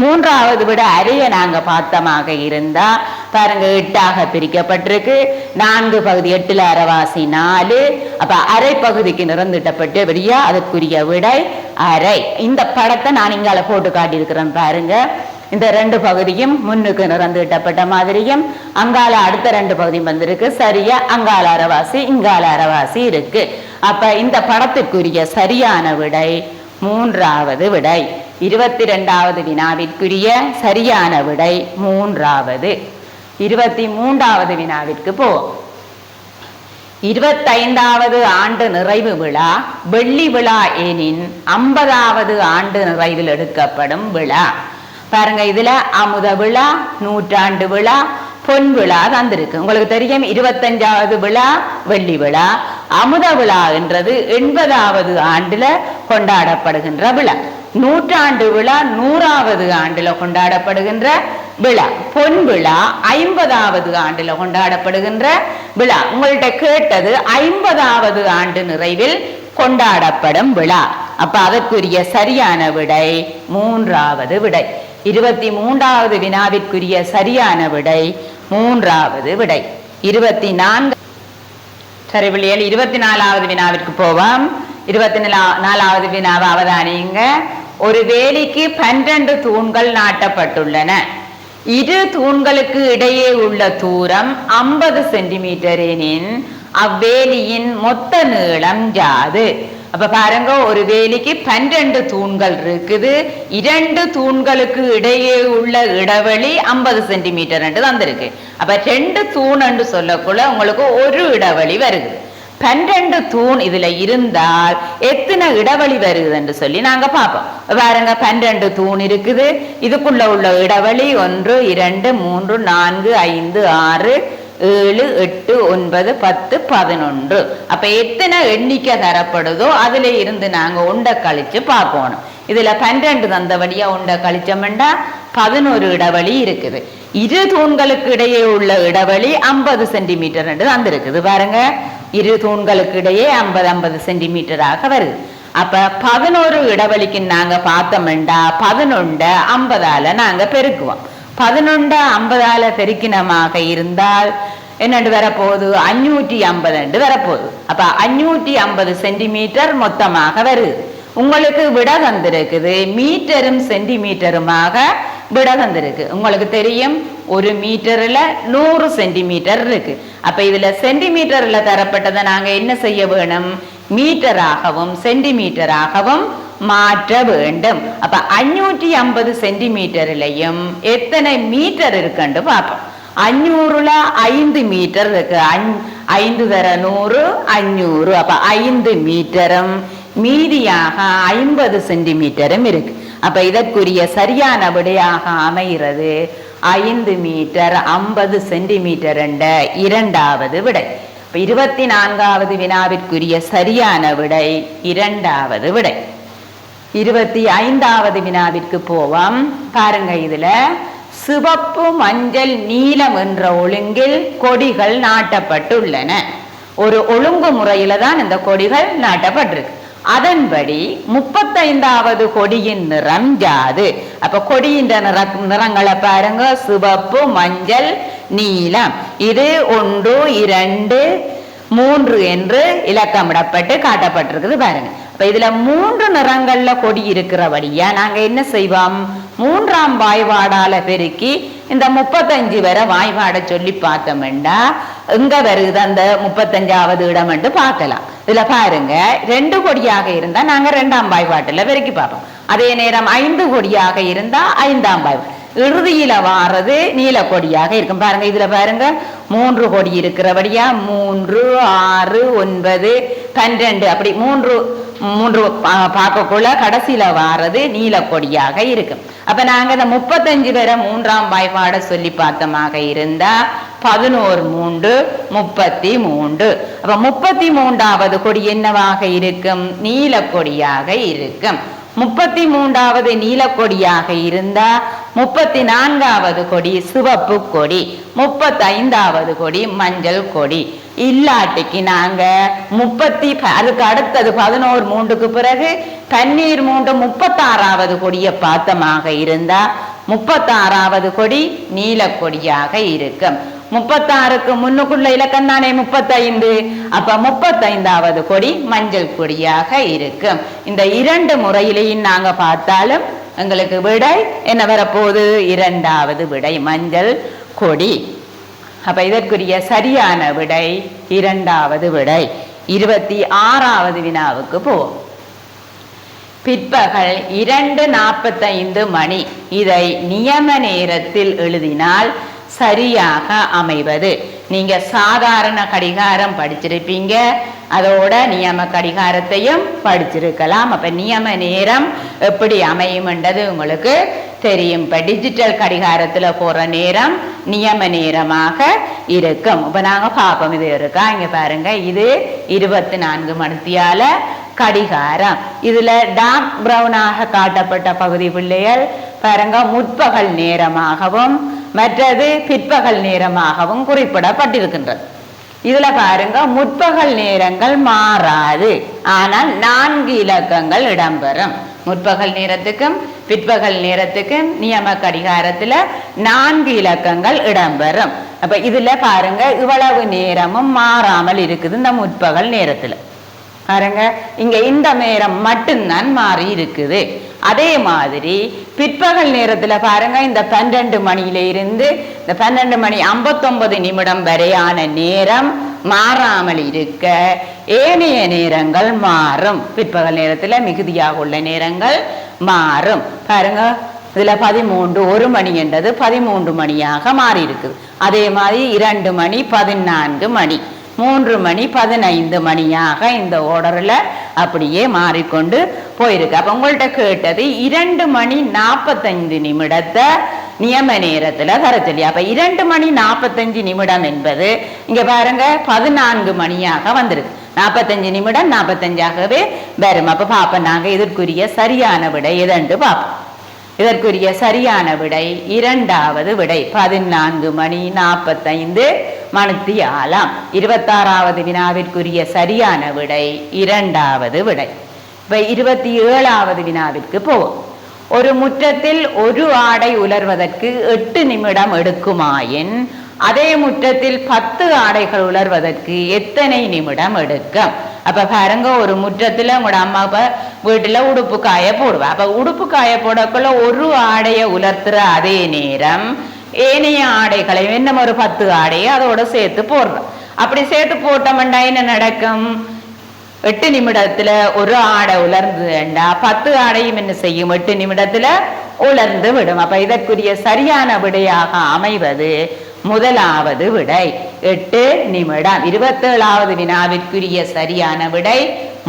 3வது விட அறைய நாங்க பார்த்தமாக இருந்தா பாருங்க, 8ஆக பிரிக்கப்பட்டிருக்கு. 4 பகுதி 8ல அரைவாசி 4. அப்ப அரை பகுதிக்கு நிறந்திட்டப்பட்டு வரியா, அதற்குரிய விடை அரை. இந்த படத்தை நான் இங்கால போட்டு காட்டியிருக்கிறேன் பாருங்க. இந்த 2 பகுதியும் முன்னுக்கு நிறந்திட்டப்பட்ட மாதிரியும் அங்கால அடுத்த 2 பகுதியும் வந்திருக்கு. சரியா அங்கால அரைவாசி இங்கால அரைவாசி இருக்கு. அப்ப இந்த படத்திற்குரிய சரியான விடை 3வது விடை. 22வது வினாவிற்குரிய சரியான விடை 3வது. 23வது வினாவிற்கு போ. 25வது ஆண்டு நிறைவு விழா வெள்ளி விழா எனின் 50வது ஆண்டு நிறைவில் எடுக்கப்படும் விழா. பாருங்க, இதுல அமுத விழா, நூற்றாண்டு விழா, பொன் விழா தந்திருக்கு. உங்களுக்கு தெரியும் 25வது விழா வெள்ளி விழா, அமுத விழா என்றது 80வது ஆண்டுல கொண்டாடப்படுகின்ற விழா. நூற்றாண்டு விழா 100வது ஆண்டுல கொண்டாடப்படுகின்ற விழா. பொன் விழா 50வது ஆண்டுல கொண்டாடப்படுகின்ற விழா. உங்கள்கிட்ட கேட்டது 50வது ஆண்டு நிறைவில் கொண்டாடப்படும் விழா. அப்ப அதற்குரிய சரியான விடை 3வது விடை. 23வது வினாவிற்குரிய சரியான விடை 3வது விடை. 24 சரி பிள்ளைகள், 24வது வினாவிற்கு போவோம். 24வது வினாவை அவதானிங்க. ஒரு வேலிக்கு 12 தூண்கள் நாட்டப்பட்டுள்ளன. இரு தூண்களுக்கு இடையே உள்ள தூரம் 50 சென்டிமீட்டர் எனின் அவ்வேலியின் மொத்த நீளம் யாது? அப்ப பாருங்க, ஒரு வேலிக்கு 12 தூண்கள் இருக்குது. 2 தூண்களுக்கு இடையே உள்ள இடைவெளி 50 சென்டிமீட்டர் என்று தந்திருக்கு. அப்ப 2 தூண் என்று சொல்லக்குள்ள உங்களுக்கு ஒரு இடைவெளி வருது. 12 தூண் இதுல இருந்தால் எத்தனை இடைவெளி வருது என்று சொல்லி நாங்க பார்ப்போம். பாருங்க, 12 தூண் இருக்குது. இதுக்குள்ள உள்ள இடைவெளி 1 2 3 4 5 6 7 8 9 10 11. அப்ப எத்தனை எண்ணிக்கை தரப்படுதோ அதுல இருந்து நாங்க உண்டை கழிச்சு பார்க்கணும். இதுல 12 தந்தபடியா உண்டை கழிச்சோம்னா 11 இடைவெளி இருக்குது. இரு தூண்களுக்கு இடையே உள்ள இடைவெளி 50 சென்டிமீட்டர் என்று தந்திருக்குது. பாருங்க, இரு தூண்களுக்கு இடையே 50 சென்டிமீட்டராக வருது. அப்ப 11 இடைவெளிக்கு நாங்க பார்த்தோம்டா 11 50ஆல நாங்க பெருக்குவோம். 11 50ஆல பெருக்கினமாக இருந்தால் என்னண்டு வரப்போகுது, 550 வரப்போகுது. அப்ப 550 சென்டிமீட்டர் மொத்தமாக வருது. உங்களுக்கு விட தந்திருக்குது மீட்டரும் சென்டிமீட்டருமாக விட தந்திருக்கு. உங்களுக்கு தெரியும் 1 மீட்டர்ல 100 சென்டிமீட்டர் இருக்கு. அப்ப இதுல சென்டிமீட்டர்ல தரப்பட்டதை நாங்க என்ன செய்ய வேணும், மீட்டராகவும் சென்டிமீட்டராகவும் மாற்ற வேண்டும். அப்ப 550 சென்டிமீட்டர்லயும் எத்தனை மீட்டர் இருக்குன்னு பார்ப்போம். 500ல 5 மீட்டர் இருக்கு. 5 தர 100 500. அப்ப 5 மீட்டரும் மீதியாக 50 சென்டிமீட்டரும் இருக்கு. அப்ப இதற்குரிய சரியான விடையாக அமைகிறது 5 மீட்டர் 50 சென்டிமீட்டர் என்ற 2வது விடை. 24வது வினாவிற்குரிய சரியான விடை 2வது விடை. 25வது வினாவிற்கு போவோம். பாருங்க, இதுல சிவப்பு மஞ்சள் நீலம் என்ற ஒழுங்கில் கொடிகள் நாட்டப்பட்டுள்ளன. ஒரு ஒழுங்கு முறையில தான் இந்த கொடிகள் நாட்டப்பட்டிருக்கு. அதன்படி 35வது கொடியின் நிறம் யாது? அப்ப கொடியின் நிறங்களை பாருங்க, சிவப்பு மஞ்சள் நீலம். இது 1 2 3 என்று இலக்கமிடப்பட்டு காட்டப்பட்டிருக்குது. பாருங்க, அப்ப இதுல 3 நிறங்கள்ல கொடி இருக்கிறபடியா நாங்க என்ன செய்வோம், 3ஆம் வாய்பாடால பெருக்கி இந்த 35 வரை வாய்பாட சொல்லி பார்த்தோம்டா எங்க வருது அந்த 35வது இடம் என்று பார்க்கலாம். இதுல பாருங்க, 2 கொடியாக இருந்தா நாங்க 2ஆம் வாய்பாட்டுல பெருக்கி பார்ப்போம். அதே நேரம் 5 கொடியாக இருந்தா 5ஆம் வாய்பாடு. இறுதியில வாரது நீல கொடியாக இருக்கும். பாருங்க, இதுல பாருங்க 3 கொடி இருக்கிறபடியா 3 6 9 12 அப்படி 3 பார்க்கக்குள்ள கடைசியில வாரது நீல கொடியாக இருக்கும். அப்ப நாங்க இந்த 35 வரை 3ஆம் வாய்பாட சொல்லி பார்த்தமாக இருந்தா 11 3 33. அப்ப 33வது கொடி என்னவாக இருக்கும், நீல கொடியாக இருக்கும். 33வது நீலக்கொடியாக இருந்தா 34வது கொடி சிவப்பு கொடி, 35வது கொடி மஞ்சள் கொடி. இல்லாட்டிக்கு நாங்க அதுக்கு அடுத்தது 11 3க்கு பிறகு தண்ணீர் 3 36வது கொடியை பார்த்தமாக இருந்தா 36வது கொடி நீலக்கொடியாக இருக்கும். 36க்கு முன்னுக்குள்ள இலக்கம் தானே 35. அப்ப 35வது கொடி மஞ்சள் கொடியாக இருக்கும். இந்த 2 முறையிலையும் நாங்க பார்த்தாலும் எங்களுக்கு விடை என்ன வரப்போகுது, 2வது விடை மஞ்சள் கொடி. அப்ப இதற்குரிய சரியான விடை 2வது விடை. 26வது வினாவுக்கு போவோம். பிற்பகல் 2:45 மணி. இதை நியம நேரத்தில் எழுதினால் சரியாக அமைவது. நீங்க சாதாரண கடிகாரம் படிச்சிருப்பீங்க, அதோட நியம கடிகாரத்தையும் படிச்சிருக்கலாம். அப்ப நியம நேரம் எப்படி அமையும்ன்றது உங்களுக்கு தெரியும். இப்ப டிஜிட்டல் கடிகாரத்துல போற நேரம் நியம நேரமாக இருக்கும். இப்ப நாங்க பார்ப்போம். இது இருக்கா, இங்க பாருங்க, இது 24 மணித்தியால கடிகாரம். இதுல டார்க் பிரவுனாக காட்டப்பட்ட பகுதி பிள்ளைகள் பாருங்க முற்பகல் நேரமாகவும் மற்றது பிற்பகல் நேரமாகவும் குறிப்பிடப்பட்டிருக்கின்றது. இதுல பாருங்க முற்பகல் நேரங்கள் மாறாது, ஆனால் 4 இலக்கங்கள் இடம்பெறும். முற்பகல் நேரத்துக்கும் பிற்பகல் நேரத்துக்கும் நியம கடிகாரத்துல 4 இலக்கங்கள் இடம்பெறும். அப்ப இதுல பாருங்க இவ்வளவு நேரமும் மாறாமல் இருக்குது. இந்த முற்பகல் நேரத்துல பாருங்க இங்க இந்த நேரம் மட்டும்தான் மாறி இருக்குது. அதே மாதிரி பிற்பகல் நேரத்துல பாருங்க இந்த 12 மணியில இருந்து இந்த 12 மணி 59 நிமிடம் வரையான நேரம் மாறாமல் இருக்க ஏனைய நேரங்கள் மாறும். பிற்பகல் நேரத்துல மிகுதியாக உள்ள நேரங்கள் மாறும். பாருங்க இதுல 13 1 மணி என்றது 13 மணியாக மாறி இருக்குது. அதே மாதிரி 2 மணி 14 மணி 3 மணி 15 மணியாக இந்த ஓர்டர்ல அப்படியே மாறிக்கொண்டு போயிருக்கு. அப்ப உங்கள்கிட்ட கேட்டது 2 மணி 45 நிமிடத்தை நியம நேரத்துல தர சொல்லி. அப்ப 2 மணி 45 நிமிடம் என்பது இங்க பாருங்க 14 மணியாக வந்திருக்கு. 45 நிமிடம் 45ஆகவே வரும். அப்ப பாப்போம் நாங்க இதற்குரிய சரியான விடை எதென்று பார்ப்போம். இதற்குரிய சரியான விடை 2வது விடை 14 மணி 45 மணித்தியாலம். 26வது வினாவிற்குரிய சரியான விடை 2வது விடை. இப்ப 27வது வினாவிற்கு போவோம். ஒரு முற்றத்தில் ஒரு ஆடை உலர்வதற்கு 8 நிமிடம் எடுக்குமாயின் அதே முற்றத்தில் 10 ஆடைகள் உலர்வதற்கு எத்தனை நிமிடம் எடுக்கும்? அப்ப பாருங்க ஒரு முற்றத்துல உங்களோட அம்மா அப்பா வீட்டுல உடுப்பு காய போடுவா. அப்ப உடுப்பு காய போடக்குள்ள ஒரு ஆடைய உலர்த்துற அதே நேரம் ஏனைய ஆடைகளையும் இன்னும் ஒரு 10 ஆடையை அதோட சேர்த்து போடுறோம். அப்படி சேர்த்து போட்டோம்டா என்ன நடக்கும்? 8 நிமிடத்துல ஒரு ஆடை உலர்ந்துண்டா 10 ஆடையும் என்ன செய்யும்? 8 நிமிடத்துல உலர்ந்து விடும். அப்ப இதற்குரிய சரியான விடையாக அமைவது முதலாவது விடை 8 நிமிடம். 27வது வினாவிற்குரிய சரியான விடை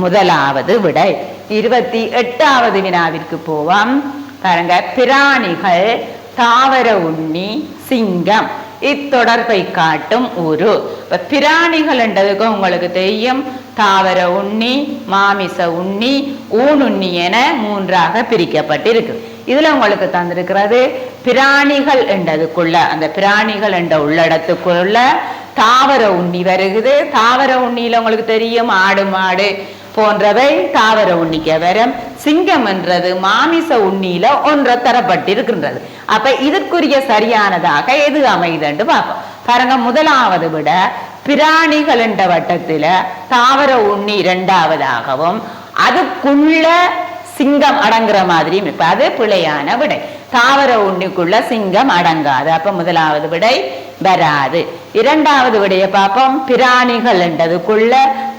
முதலாவது விடை. 28வது வினாவிற்கு போவோம். பாருங்க, பிராணிகள் தாவர உண்ணி, சிங்கம் இத்தொடர்பை காட்டும் உரு. இப்ப பிராணிகள் என்றதுக்கு உங்களுக்கு தெரியும், தாவர உண்ணி, மாமிச உண்ணி, ஊனுண்ணி என 3ஆக பிரிக்கப்பட்டிருக்கு. இதுல உங்களுக்கு தந்திருக்கிறது பிராணிகள் என்றதுக்குள்ள, அந்த பிராணிகள் என்ற உள்ளடத்துக்குள்ள தாவர உண்ணி வருகுது. தாவர உண்ணியில உங்களுக்கு தெரியும் ஆடு மாடு போன்றவை தாவர உண்ணிக்க வரும். சிங்கம் என்றது மாமிச உண்ணியில ஒன்றை தரப்பட்டிருக்கின்றது. அப்ப இதுக்குரிய சரியானதாக எது அமைதுன்னு பார்ப்போம். பாருங்க, முதலாவது விட பிராணிகள் என்ற வட்டத்துல தாவர உண்ணி 2ஆவதாகவும் அதுக்குள்ள சிங்கம் அடங்குற மாதிரியும் இப்ப அது பிழையான விடை. தாவர உண்ணிக்குள்ள சிங்கம் அடங்காது. அப்ப முதலாவது விடை வராது. 2வது விடையை பார்ப்போம். பிராணிகள் என்றதுக்குள்ள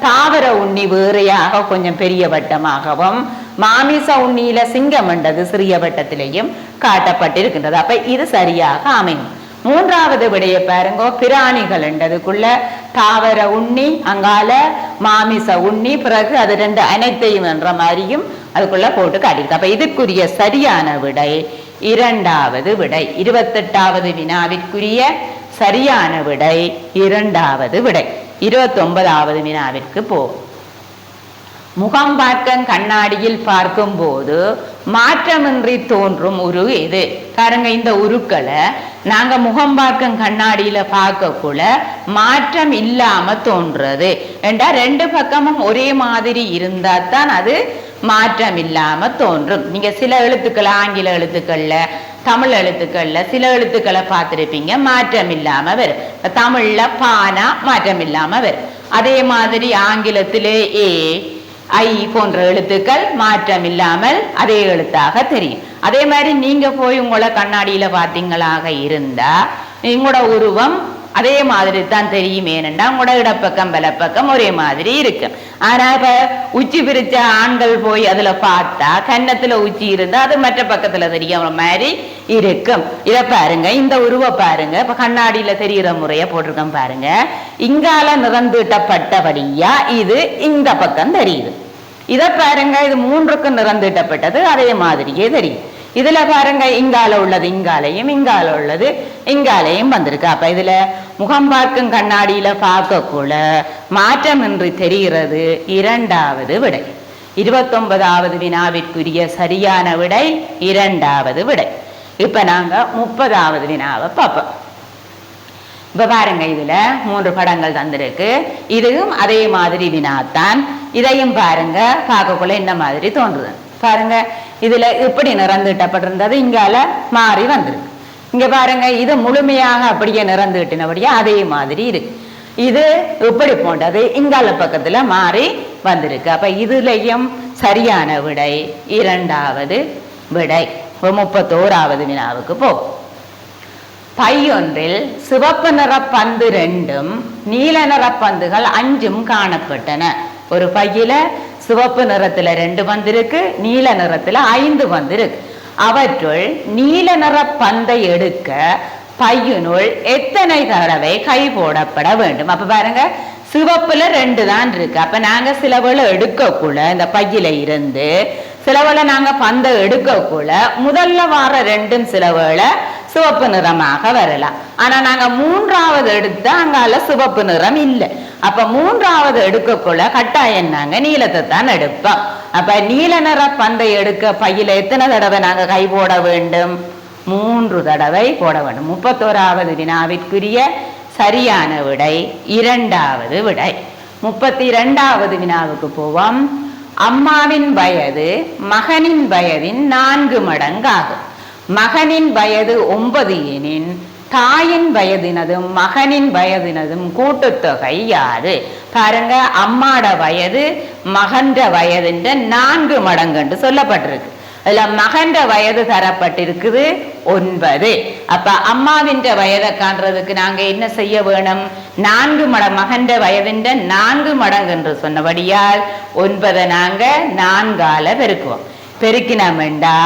தாவர உண்ணி வேறையாக கொஞ்சம் பெரிய வட்டமாகவும் மாமிச உண்ணியில சிங்கம் என்றது சிறிய வட்டத்திலேயும் காட்டப்பட்டிருக்கின்றது. அப்ப இது சரியாக அமையும். 3வது விடையை பாருங்க, பிராணிகள் என்றதுக்குள்ள தாவர உண்ணி, அங்கால மாமிச உண்ணி, பிறகு அது 2 அனைத்தையும் என்ற மாதிரியும் அதுக்குள்ள போட்டு காட்டியிருக்கு. அப்ப இதுக்குரிய சரியான விடை 2வது விடை. 28வது வினாவிற்குரிய சரியான விடை 2வது விடை. 29வது வினாவிற்கு போ. முகம் பார்க்க கண்ணாடியில் பார்க்கும் போது மாற்றமின்றி தோன்றும் உரு எது? பாருங்க, இந்த உருக்களை நாங்க முகம் பார்க்க கண்ணாடியில பார்க்கக்குள்ள மாற்றம் இல்லாம தோன்றது என்றா 2 பக்கமும் ஒரே மாதிரி இருந்தா தான் அது மாற்றம் இல்லாம தோன்றும். நீங்க சில எழுத்துக்களை ஆங்கில எழுத்துக்கள்ல தமிழ் எழுத்துக்கள்ல சில எழுத்துக்களை பார்த்திருப்பீங்க, மாற்றம் இல்லாம வரும். தமிழ்ல பானா மாற்றம் இல்லாம வரும். அதே மாதிரி ஆங்கிலத்திலே ஏ ஐ போன்ற எழுத்துக்கள் மாற்றம் இல்லாமல் அதே எழுத்தாக தெரியும். அதே மாதிரி நீங்க போய் உங்களை கண்ணாடியில பார்த்தீங்களாக இருந்தா உங்களோட உருவம் அதே மாதிரி தான் தெரியும். ஏனென்றா உங்களோட இடப்பக்கம் வலப்பக்கம் ஒரே மாதிரி இருக்கு. ஆனா இப்ப உச்சி பிரிச்ச ஆண்கள் போய் அதுல பார்த்தா கன்னத்துல உச்சி இருந்தா அது மற்ற பக்கத்துல தெரிய மாதிரி இருக்கும். இத பாருங்க, இந்த உருவ பாருங்க. இப்ப கண்ணாடியில தெரிகிற முறைய போட்டிருக்கோம் பாருங்க. இங்கால நிறந்தீட்டப்பட்டபடியா இது இந்த பக்கம் தெரியுது. இத பாருங்க, இது 3க்கும் நிறந்தீட்டப்பட்டது அதே மாதிரியே தெரியும். இதுல பாருங்க, இங்கால உள்ளது இங்காலையும் இங்கால உள்ளது இங்காலையும் வந்திருக்கு. அப்ப இதுல முகம் பார்க்கும் கண்ணாடியில பார்க்கக்குள்ள மாற்றமின்றி தெரிகிறது 2வது விடை. 29வது வினாவிற்குரிய சரியான விடை 2வது விடை. இப்ப நாங்க 30வது வினாவை பார்ப்போம். இப்ப பாருங்க, இதுல 3 படங்கள் தந்திருக்கு. இதுவும் அதே மாதிரி வினாத்தான். இதையும் பாருங்க, பார்க்கக்குள்ள என்ன மாதிரி தோன்றுது பாருங்க. இதுல இப்படி நிறந்துட்டப்பட்டிருந்தது இங்கால மாறி வந்திருக்கு. இங்க பாருங்க, இது முழுமையாக அப்படியே நிறந்துட்டினபடியா அதே மாதிரி இருக்கு. இது இப்படி போன்றது இங்கால பக்கத்துல மாறி வந்திருக்கு. அப்ப இதுலயும் சரியான விடை 2வது விடை. 31வது வினாவுக்கு போ. பையொன்றில் சிவப்பு நிற பந்து 2ம் நீல நிற பந்துகள் 5ம் காணப்பட்டன. ஒரு பையில சிவப்பு நிறத்துல 2 பந்து இருக்கு, நீல நிறத்துல 5 பந்து இருக்கு. அவற்றுள் நீல நிற பந்தை எடுக்க பையனுள் எத்தனை தடவை கை போடப்பட வேண்டும்? அப்ப பாருங்க, சிவப்புல 2 தான் இருக்கு. அப்ப நாங்க சிலவளை எடுக்கக்குள்ள இந்த பையில இருந்து சிலவளை நாங்க பந்தை எடுக்கக்குள்ள முதல்ல வார 2ம் சிலவளை சிவப்பு நிறமாக வரலாம். ஆனா நாங்க 3வது எடுத்தா அங்கால சிவப்பு நிறம் இல்லை. அப்ப 3வது எடுக்கக்குள்ள கட்டாயம் நாங்க நீலத்தை தான் எடுப்போம். அப்ப நீல நிற பந்தை எடுக்க பையில எத்தனை தடவை நாங்க கை போட வேண்டும்? 3 தடவை போட வேண்டும். 31வது வினாவிற்குரிய சரியான விடை 2வது விடை. 32வது வினாவுக்கு போவோம். அம்மாவின் வயது மகனின் வயதின் 4 மடங்காகும். மகனின் வயது 9 எனின் தாயின் வயதினதும் மகனின் வயதினதும் கூட்டுத்தொகை யாது? பாருங்க, அம்மாட வயது மகன்ற வயதுன்ற 4 மடங்கு என்று சொல்லப்பட்டிருக்கு. அதுல மகன்ற வயது தரப்பட்டிருக்குது 9. அப்ப அம்மாவின் வயதை காண்றதுக்கு நாங்க என்ன செய்ய வேணும்? 4 மடங்கு மகன்ற வயதுன்ற 4 மடங்கு என்று சொன்னபடியால் 9 நாங்க 4ஆல பெருக்குவோம். பெருக்கினமெண்டா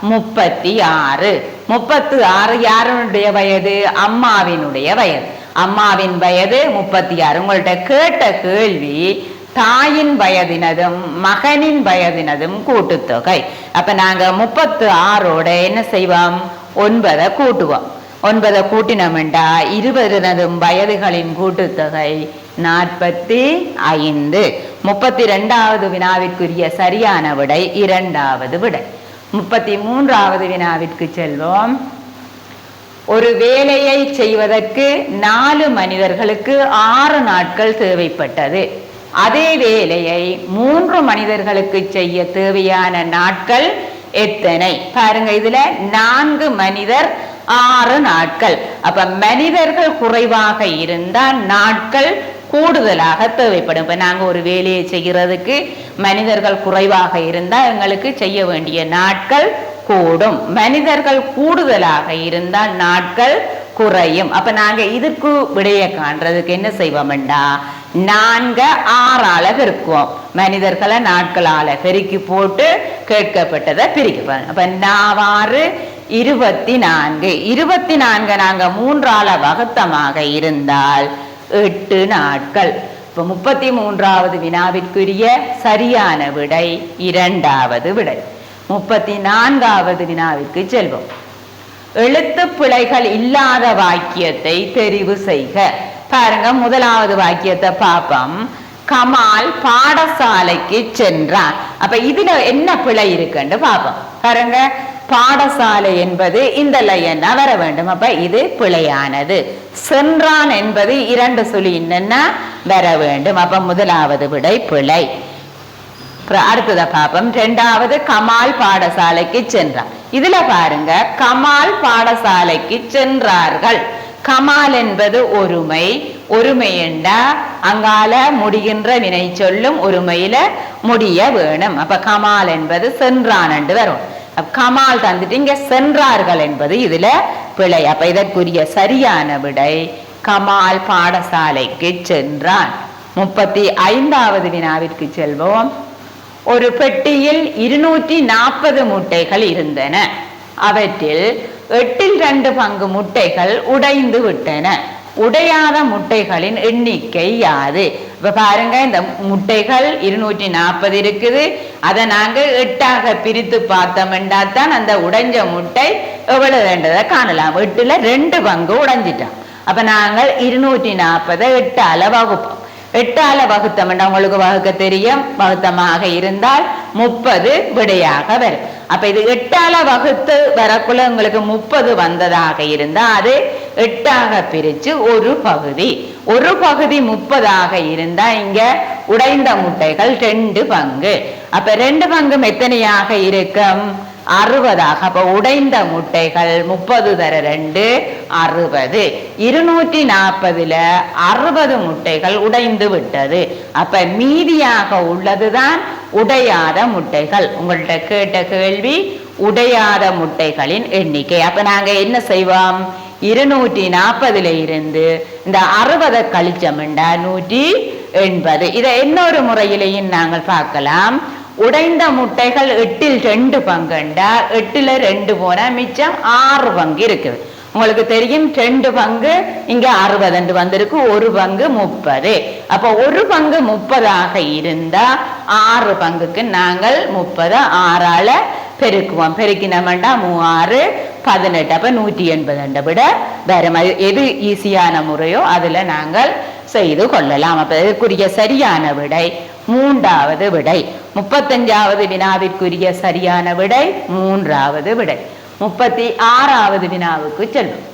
36. 36 யாருடைய வயது? அம்மாவினுடைய வயது. அம்மாவின் வயது 36. உங்கள்ட்ட கேட்ட கேள்வி தாயின் வயதினதும் மகனின் வயதினதும் கூட்டுத்தொகை. அப்ப நாங்க 36ஓட என்ன செய்வோம்? 9 கூட்டுவோம். 9 கூட்டினமெண்டா 20 வயதுகளின் கூட்டுத்தொகை 45. 32வது வினாவிற்குரிய சரியான விடை 2வது விடை. 33வது வினாவிற்கு செல்வோம். ஒரு வேலையை செய்வதற்கு 4 மனிதர்களுக்கு 6 நாட்கள் தேவைப்பட்டது. அதே வேலையை 3 மனிதர்களுக்கு செய்ய தேவையான நாட்கள் எத்தனை? பாருங்க, இதுல 4 மனிதர் 6 நாட்கள். அப்ப மனிதர்கள் குறைவாக இருந்தால் நாட்கள் கூடுதலாக தேவைப்படும். இப்ப நாங்க ஒரு வேலையை செய்கிறதுக்கு மனிதர்கள் குறைவாக இருந்தால் எங்களுக்கு செய்ய வேண்டிய நாட்கள் கூடும். மனிதர்கள் கூடுதலாக இருந்தால் நாட்கள் குறையும். அப்ப நாங்க இதுக்கு விடைய காண்றதுக்கு என்ன செய்வோம்டா, 4 6ஆல பெருக்குவோம். மனிதர்களை நாட்களால பெருக்கி போட்டு கேட்கப்பட்டதை பிரிக்க. அப்ப 4 24. 24 நாங்க 3ஆல வகுத்தமாக இருந்தால் 8 நாட்கள். இப்ப 33வது வினாவிற்குரிய சரியான விடை 2வது விடை. 34வது வினாவிற்கு செல்வோம். எழுத்து பிழைகள் இல்லாத வாக்கியத்தை தெரிவு செய்க. பாருங்க, முதலாவது வாக்கியத்தை பார்ப்போம். கமால் பாடசாலைக்கு சென்றான். அப்ப இதுல என்ன பிழை இருக்குன்னு பார்ப்போம். பாருங்க, பாடசாலை என்பது இந்த லையன்னா வர வேண்டும். அப்ப இது பிழையானது. சென்றான் என்பது 2 சொல்லி என்னன்னா வர வேண்டும். அப்ப முதலாவது விடை பிழை. அடுத்தத பாப்பம். 2வது கமால் பாடசாலைக்கு சென்றார். இதுல பாருங்க, கமால் பாடசாலைக்கு சென்றார்கள். கமால் என்பது ஒருமை. ஒருமை என்றா அங்கால முடிகின்ற வினை சொல்லும் ஒருமையில முடிய வேணும். அப்ப கமால் என்பது சென்றான் என்று வரும். கமால் தந்துட்டு இங்க சென்றார்கள் என்பது இதுல பிழை. அப்ப இதற்குரிய சரியான விடை கமால் பாடசாலைக்கு சென்றான். 35வது வினாவிற்கு செல்வோம். ஒரு பெட்டியில் 240 முட்டைகள் இருந்தன. அவற்றில் 8/2 முட்டைகள் உடைந்து விட்டன. உடையாத முட்டைகளின் எண்ணிக்கை யாது? இப்ப பாருங்க, இந்த முட்டைகள் 240 இருக்குது. அதை நாங்க 8ஆக பிரித்து பார்த்தோம்னா தான் அந்த உடைஞ்ச முட்டை எவ்வளவு வேண்டதை காணலாம். 8ல் 2 பங்கு உடைஞ்சிட்டோம். அப்ப நாங்கள் 240 8ஆல வகுப்போம். 8ஆல வகுத்தோம்னா உங்களுக்கு வகுக்க தெரியும். வகுத்தமாக இருந்தால் 30 விடையாக வரும். அப்ப இது 8ஆல வகுத்து வரக்குள்ள உங்களுக்கு 30 வந்ததாக இருந்தா அது 8ஆக பிரிச்சு ஒரு பகுதி 30ஆக இருந்தா இங்க உடைந்த முட்டைகள் 2 பங்கு. அப்ப 2 பங்கும் எத்தனையாக இருக்கும்? 60ஆக. அப்ப உடைந்த முட்டைகள் 30 தர 2 60. 240ல 60 முட்டைகள் உடைந்து விட்டது. அப்ப மீதியாக உள்ளதுதான் உடையாத முட்டைகள். உங்கள்கிட்ட கேட்ட கேள்வி உடையாத முட்டைகளின் எண்ணிக்கை. அப்ப நாங்க என்ன செய்வோம்? 240ல இருந்து இந்த 60 கழிச்சோம்டா 180. இதை இன்னொரு முறையிலையும் நாங்கள் பார்க்கலாம். உடைந்த முட்டைகள் 8ல் 2 பங்குண்டா 8ல் 2 போனா மிச்சம் 6 பங்கு இருக்குது. உங்களுக்கு தெரியும் 2 பங்கு இங்க 60 வந்திருக்கு. 1 பங்கு 30. அப்ப 1 பங்கு 30ஆக இருந்தா 6 பங்குக்கு நாங்கள் 30 6ஆல பெருக்குவோம். பெருக்கினோம்டா 3 6 18. அப்ப 180 விட வேற மாதிரி எது ஈஸியான முறையோ அதுல நாங்கள் செய்து கொள்ளலாம். அப்ப இதற்குரிய சரியான விடை 3வது விடை. 35வது வினாவிற்குரிய சரியான விடை 3வது விடை. 36வது வினாவுக்கு செல்லும்.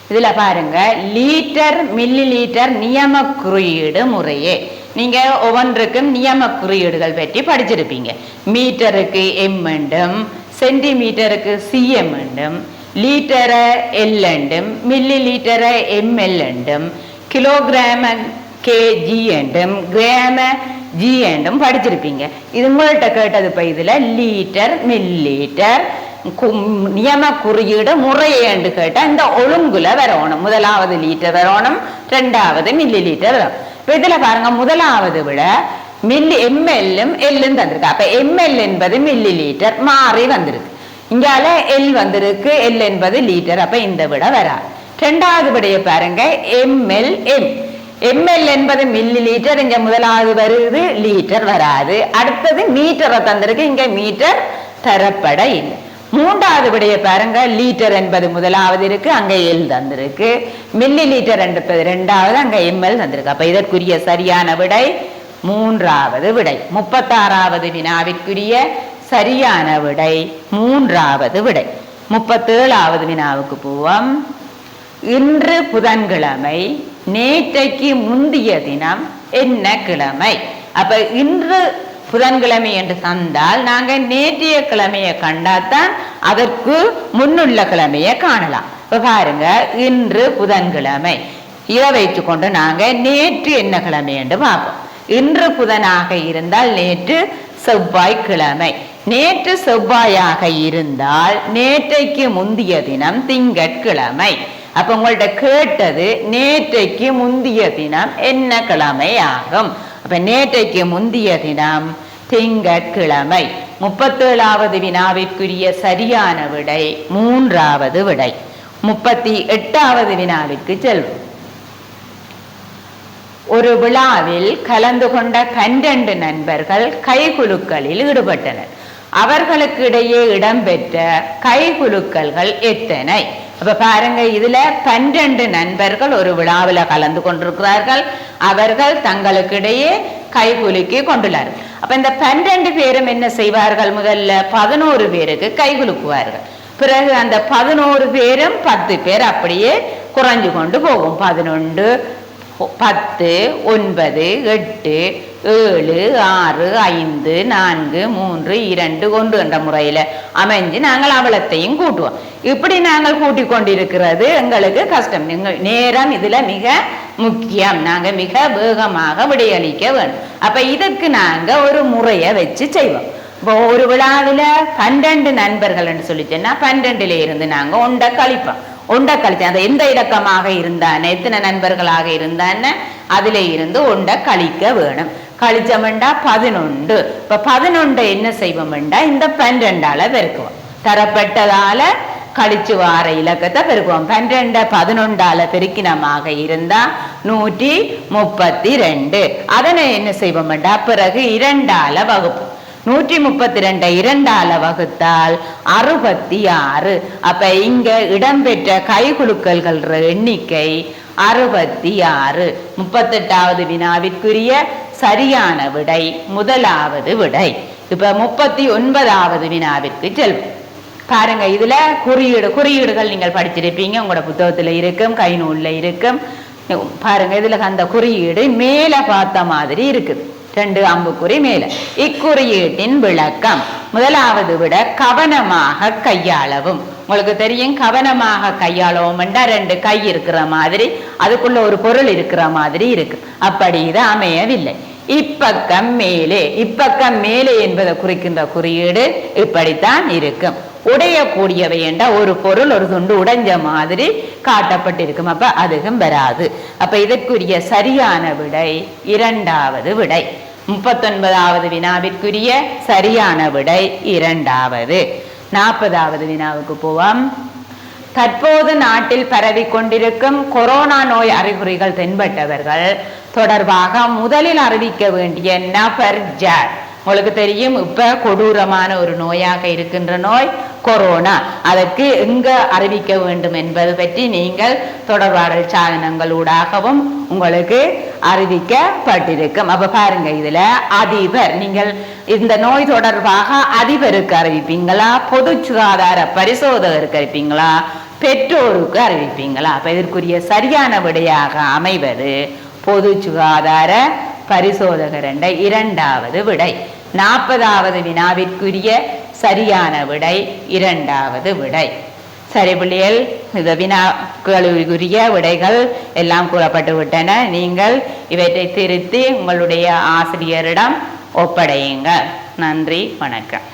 இதுல பாருங்க, லீட்டர் மில்லி லீட்டர் நியம குறியீடு முறையே. நீங்க ஒவ்வொன்றுக்கும் நியம குறியீடுகள் பற்றி படிச்சிருப்பீங்க. மீட்டருக்கு எம் என்றும், சென்டிமீட்டருக்கு சிஎம் என்றும், லீட்டரை எல் என்றும், மில்லி லீட்டரை எம்எல் என்றும், கிலோகிராம கேஜி என்றும், கிராம ஜி என்றும் படிச்சிருப்பீங்க. இது உங்கள்கிட்ட கேட்டது. இப்ப இதுல லீட்டர் மில்லி லீட்டர் நியம குறியீடு முறையே என்று கேட்டா இந்த ஒழுங்குல வரணும். முதலாவது லீட்டர் வரணும், 2வது மில்லி லீட்டர் வரும். இப்ப இதுல பாருங்க, முதலாவது விட மில்லி எம்எல்லும் எல்லும் தந்திருக்கு. அப்ப எம்எல் என்பது மில்லி லீட்டர் மாறி வந்திருக்கு. இங்கால எல் வந்திருக்கு, எல் என்பது லீட்டர். அப்ப இந்த விட வராது. 2வது விடைய பாருங்க, எம்எல் எம். எம்எல் என்பது மில்லி லீட்டர், இங்க முதலாவது வருது, லீட்டர் வராது. அடுத்தது மீட்டரை தந்திருக்கு, இங்க மீட்டர் தரப்பட இல்லை. மூன்றாவது விடைய பாருங்க, லிட்டர் என்பது முதலாவது இருக்கு, அங்க எல் தந்திருக்கு. மில்லி லிட்டர் என்பது இரண்டாவது, அங்க எம்எல் தந்திருக்கு. அப்ப இதற்குரிய சரியான விடை மூன்றாவது விடை. 36வது வினாவிற்குரிய சரியான விடை மூன்றாவது விடை. 37வது வினாவுக்கு போவோம். இன்று புதன்கிழமை, நேற்றைக்கு முந்திய தினம் என்ன கிழமை? அப்ப இன்று புதன்கிழமை என்று தந்தால் நாங்க நேற்றைய கிழமையை கண்டாதான் அதற்கு முன்னுள்ள கிழமையை காணலாம். இப்ப பாருங்க, இன்று புதன்கிழமை, இதை வைத்துக்கொண்டு நாங்க நேற்று என்ன கிழமை என்று பார்ப்போம். இன்று புதனாக இருந்தால் நேற்று செவ்வாய்க்கிழமை. நேற்று செவ்வாயாக இருந்தால் நேற்றைக்கு முந்திய தினம் திங்கட்கிழமை. அப்ப உங்கள்ட்ட கேட்டது நேற்றைக்கு முந்திய தினம் என்ன கிழமை ஆகும்? அப்ப நேற்றைக்கு முந்திய தினம் திங்கட்கிழமை. 37வது வினாவிற்குரிய சரியான விடை மூன்றாவது விடை. 38வது வினாவிற்கு செல்வோம். ஒரு விழாவில் கலந்து கொண்ட 12 நண்பர்கள் கைகுலுக்களில் ஈடுபட்டனர். அவர்களுக்கு இடையே இடம்பெற்ற கைகுலுக்கல்கள் எத்தனை? அப்ப பாருங்க, இதுல 12 நண்பர்கள் ஒரு விழாவில் கலந்து கொண்டிருக்கிறார்கள். அவர்கள் தங்களுக்கு இடையே கைகுலுக்கி கொண்டுள்ளார்கள். அப்ப இந்த 12 பேரும் என்ன செய்வார்கள்? முதல்ல 11 பேருக்கு கைகுலுக்குவார்கள். பிறகு அந்த 11 பேரும் 10 பேர் அப்படியே குறைஞ்சு கொண்டு போகும். 11, 10, 9, 8, 7, 6, 5, 4, 3, 2, 1 என்ற முறையில அமைஞ்சு நாங்கள் அவலத்தையும் கூட்டுவோம். இப்படி நாங்கள் கூட்டிக் கொண்டிருக்கிறது எங்களுக்கு கஷ்டம். நேரம் இதுல மிக முக்கியம். நாங்க மிக வேகமாக விடையளிக்க வேண்டும். அப்ப இதற்கு நாங்க ஒரு முறையை வச்சு செய்வோம். இப்போ ஒரு விழாவில 12 நண்பர்கள் என்று சொல்லிச்சோன்னா 12ல இருந்து நாங்க ஒன்றை கழிப்போம். ஒன்றை கழிச்சேன், அது எந்த இலக்கமாக இருந்தானே, எத்தனை நண்பர்களாக இருந்தானே அதுல இருந்து ஒன்றை கழிக்க வேணும். கழிச்சோம்டா 11. இப்ப 11 என்ன செய்வோம்டா இந்த 12ஆல பெருக்குவோம். தரப்பட்டதால கழிச்சு வார இலக்கத்தை பெருக்குவோம். 12 11ஆல பெருக்கினமாக இருந்தா 132. அதனை என்ன செய்வோம்டா பிறகு 2ஆல வகுப்போம். 132 2ஆல வகுத்தால் 66. அப்ப இங்க இடம்பெற்ற கைகுலுக்கல்கள் எண்ணிக்கை 66. 38வது வினாவிற்குரிய சரியான விடை முதலாவது விடை. இப்ப 39வது வினாவிற்கு செல்வோம். பாருங்க, இதுல குறியீடுகள் நீங்கள் படிச்சிருப்பீங்க, உங்களோட புத்தகத்துல இருக்கும், கை நூல்ல இருக்கும். பாருங்க, இதுல அந்த குறியீடு மேல பார்த்த மாதிரி இருக்குது, 2 அம்புக்குறி மேல. இக்குறியீட்டின் விளக்கம். முதலாவது விட கவனமாக கையாளவும். உங்களுக்கு தெரியும், கவனமாக கையாளவும் என்றால் 2 கை இருக்கிற மாதிரி அதுக்குள்ள ஒரு பொருள் இருக்கிற மாதிரி இருக்கு. அப்படி இது அமையவில்லை. இப்பக்கம் மேலே. இப்பக்கம் மேலே என்பதை குறிக்கின்ற குறியீடு இப்படித்தான் இருக்கும். உடையக்கூடியவை என்ற ஒரு பொருள் ஒரு துண்டு உடைஞ்ச மாதிரி காட்டப்பட்டிருக்கும். அப்ப அதுவும் வராது. அப்ப இதற்குரிய சரியான விடை இரண்டாவது விடை. 39வது வினாவிற்குரிய சரியான விடை இரண்டாவது. 40வது வினாவுக்கு போவோம். தற்போது நாட்டில் பரவி கொண்டிருக்கும் கொரோனா நோய் அறிகுறிகள் தென்பட்டவர்கள் தொடர்பாக முதலில் அறிவிக்க வேண்டிய நபர் யார்? உங்களுக்கு தெரியும், இப்ப கொடூரமான ஒரு நோயாக இருக்கின்ற நோய் கொரோனா. அதற்கு எங்க அறிவிக்க வேண்டும் என்பது பற்றி நீங்கள் தொடர்பாடல் சாதனங்களூடாகவும் உங்களுக்கு அறிவிக்கப்பட்டிருக்கும். அப்ப பாருங்க, இதுல அதிபர், நீங்கள் இந்த நோய் தொடர்பாக அதிபருக்கு அறிவிப்பீங்களா, பொது சுகாதார பரிசோதகருக்கு அறிவிப்பீங்களா, பெற்றோருக்கு அறிவிப்பீங்களா? அப்ப இதற்குரிய சரியான விடையாக அமைவது பொது சுகாதார பரிசோதகர் என்ற இரண்டாவது விடை. 40வது வினாவிற்குரிய சரியான விடை இரண்டாவது விடை. சரி பிள்ளைகள், இந்த வினாக்களுக்குரிய விடைகள் எல்லாம் கூறப்பட்டு விட்டன. நீங்கள் இவற்றை திருத்தி உங்களுடைய ஆசிரியரிடம் ஒப்படையுங்கள். நன்றி, வணக்கம்.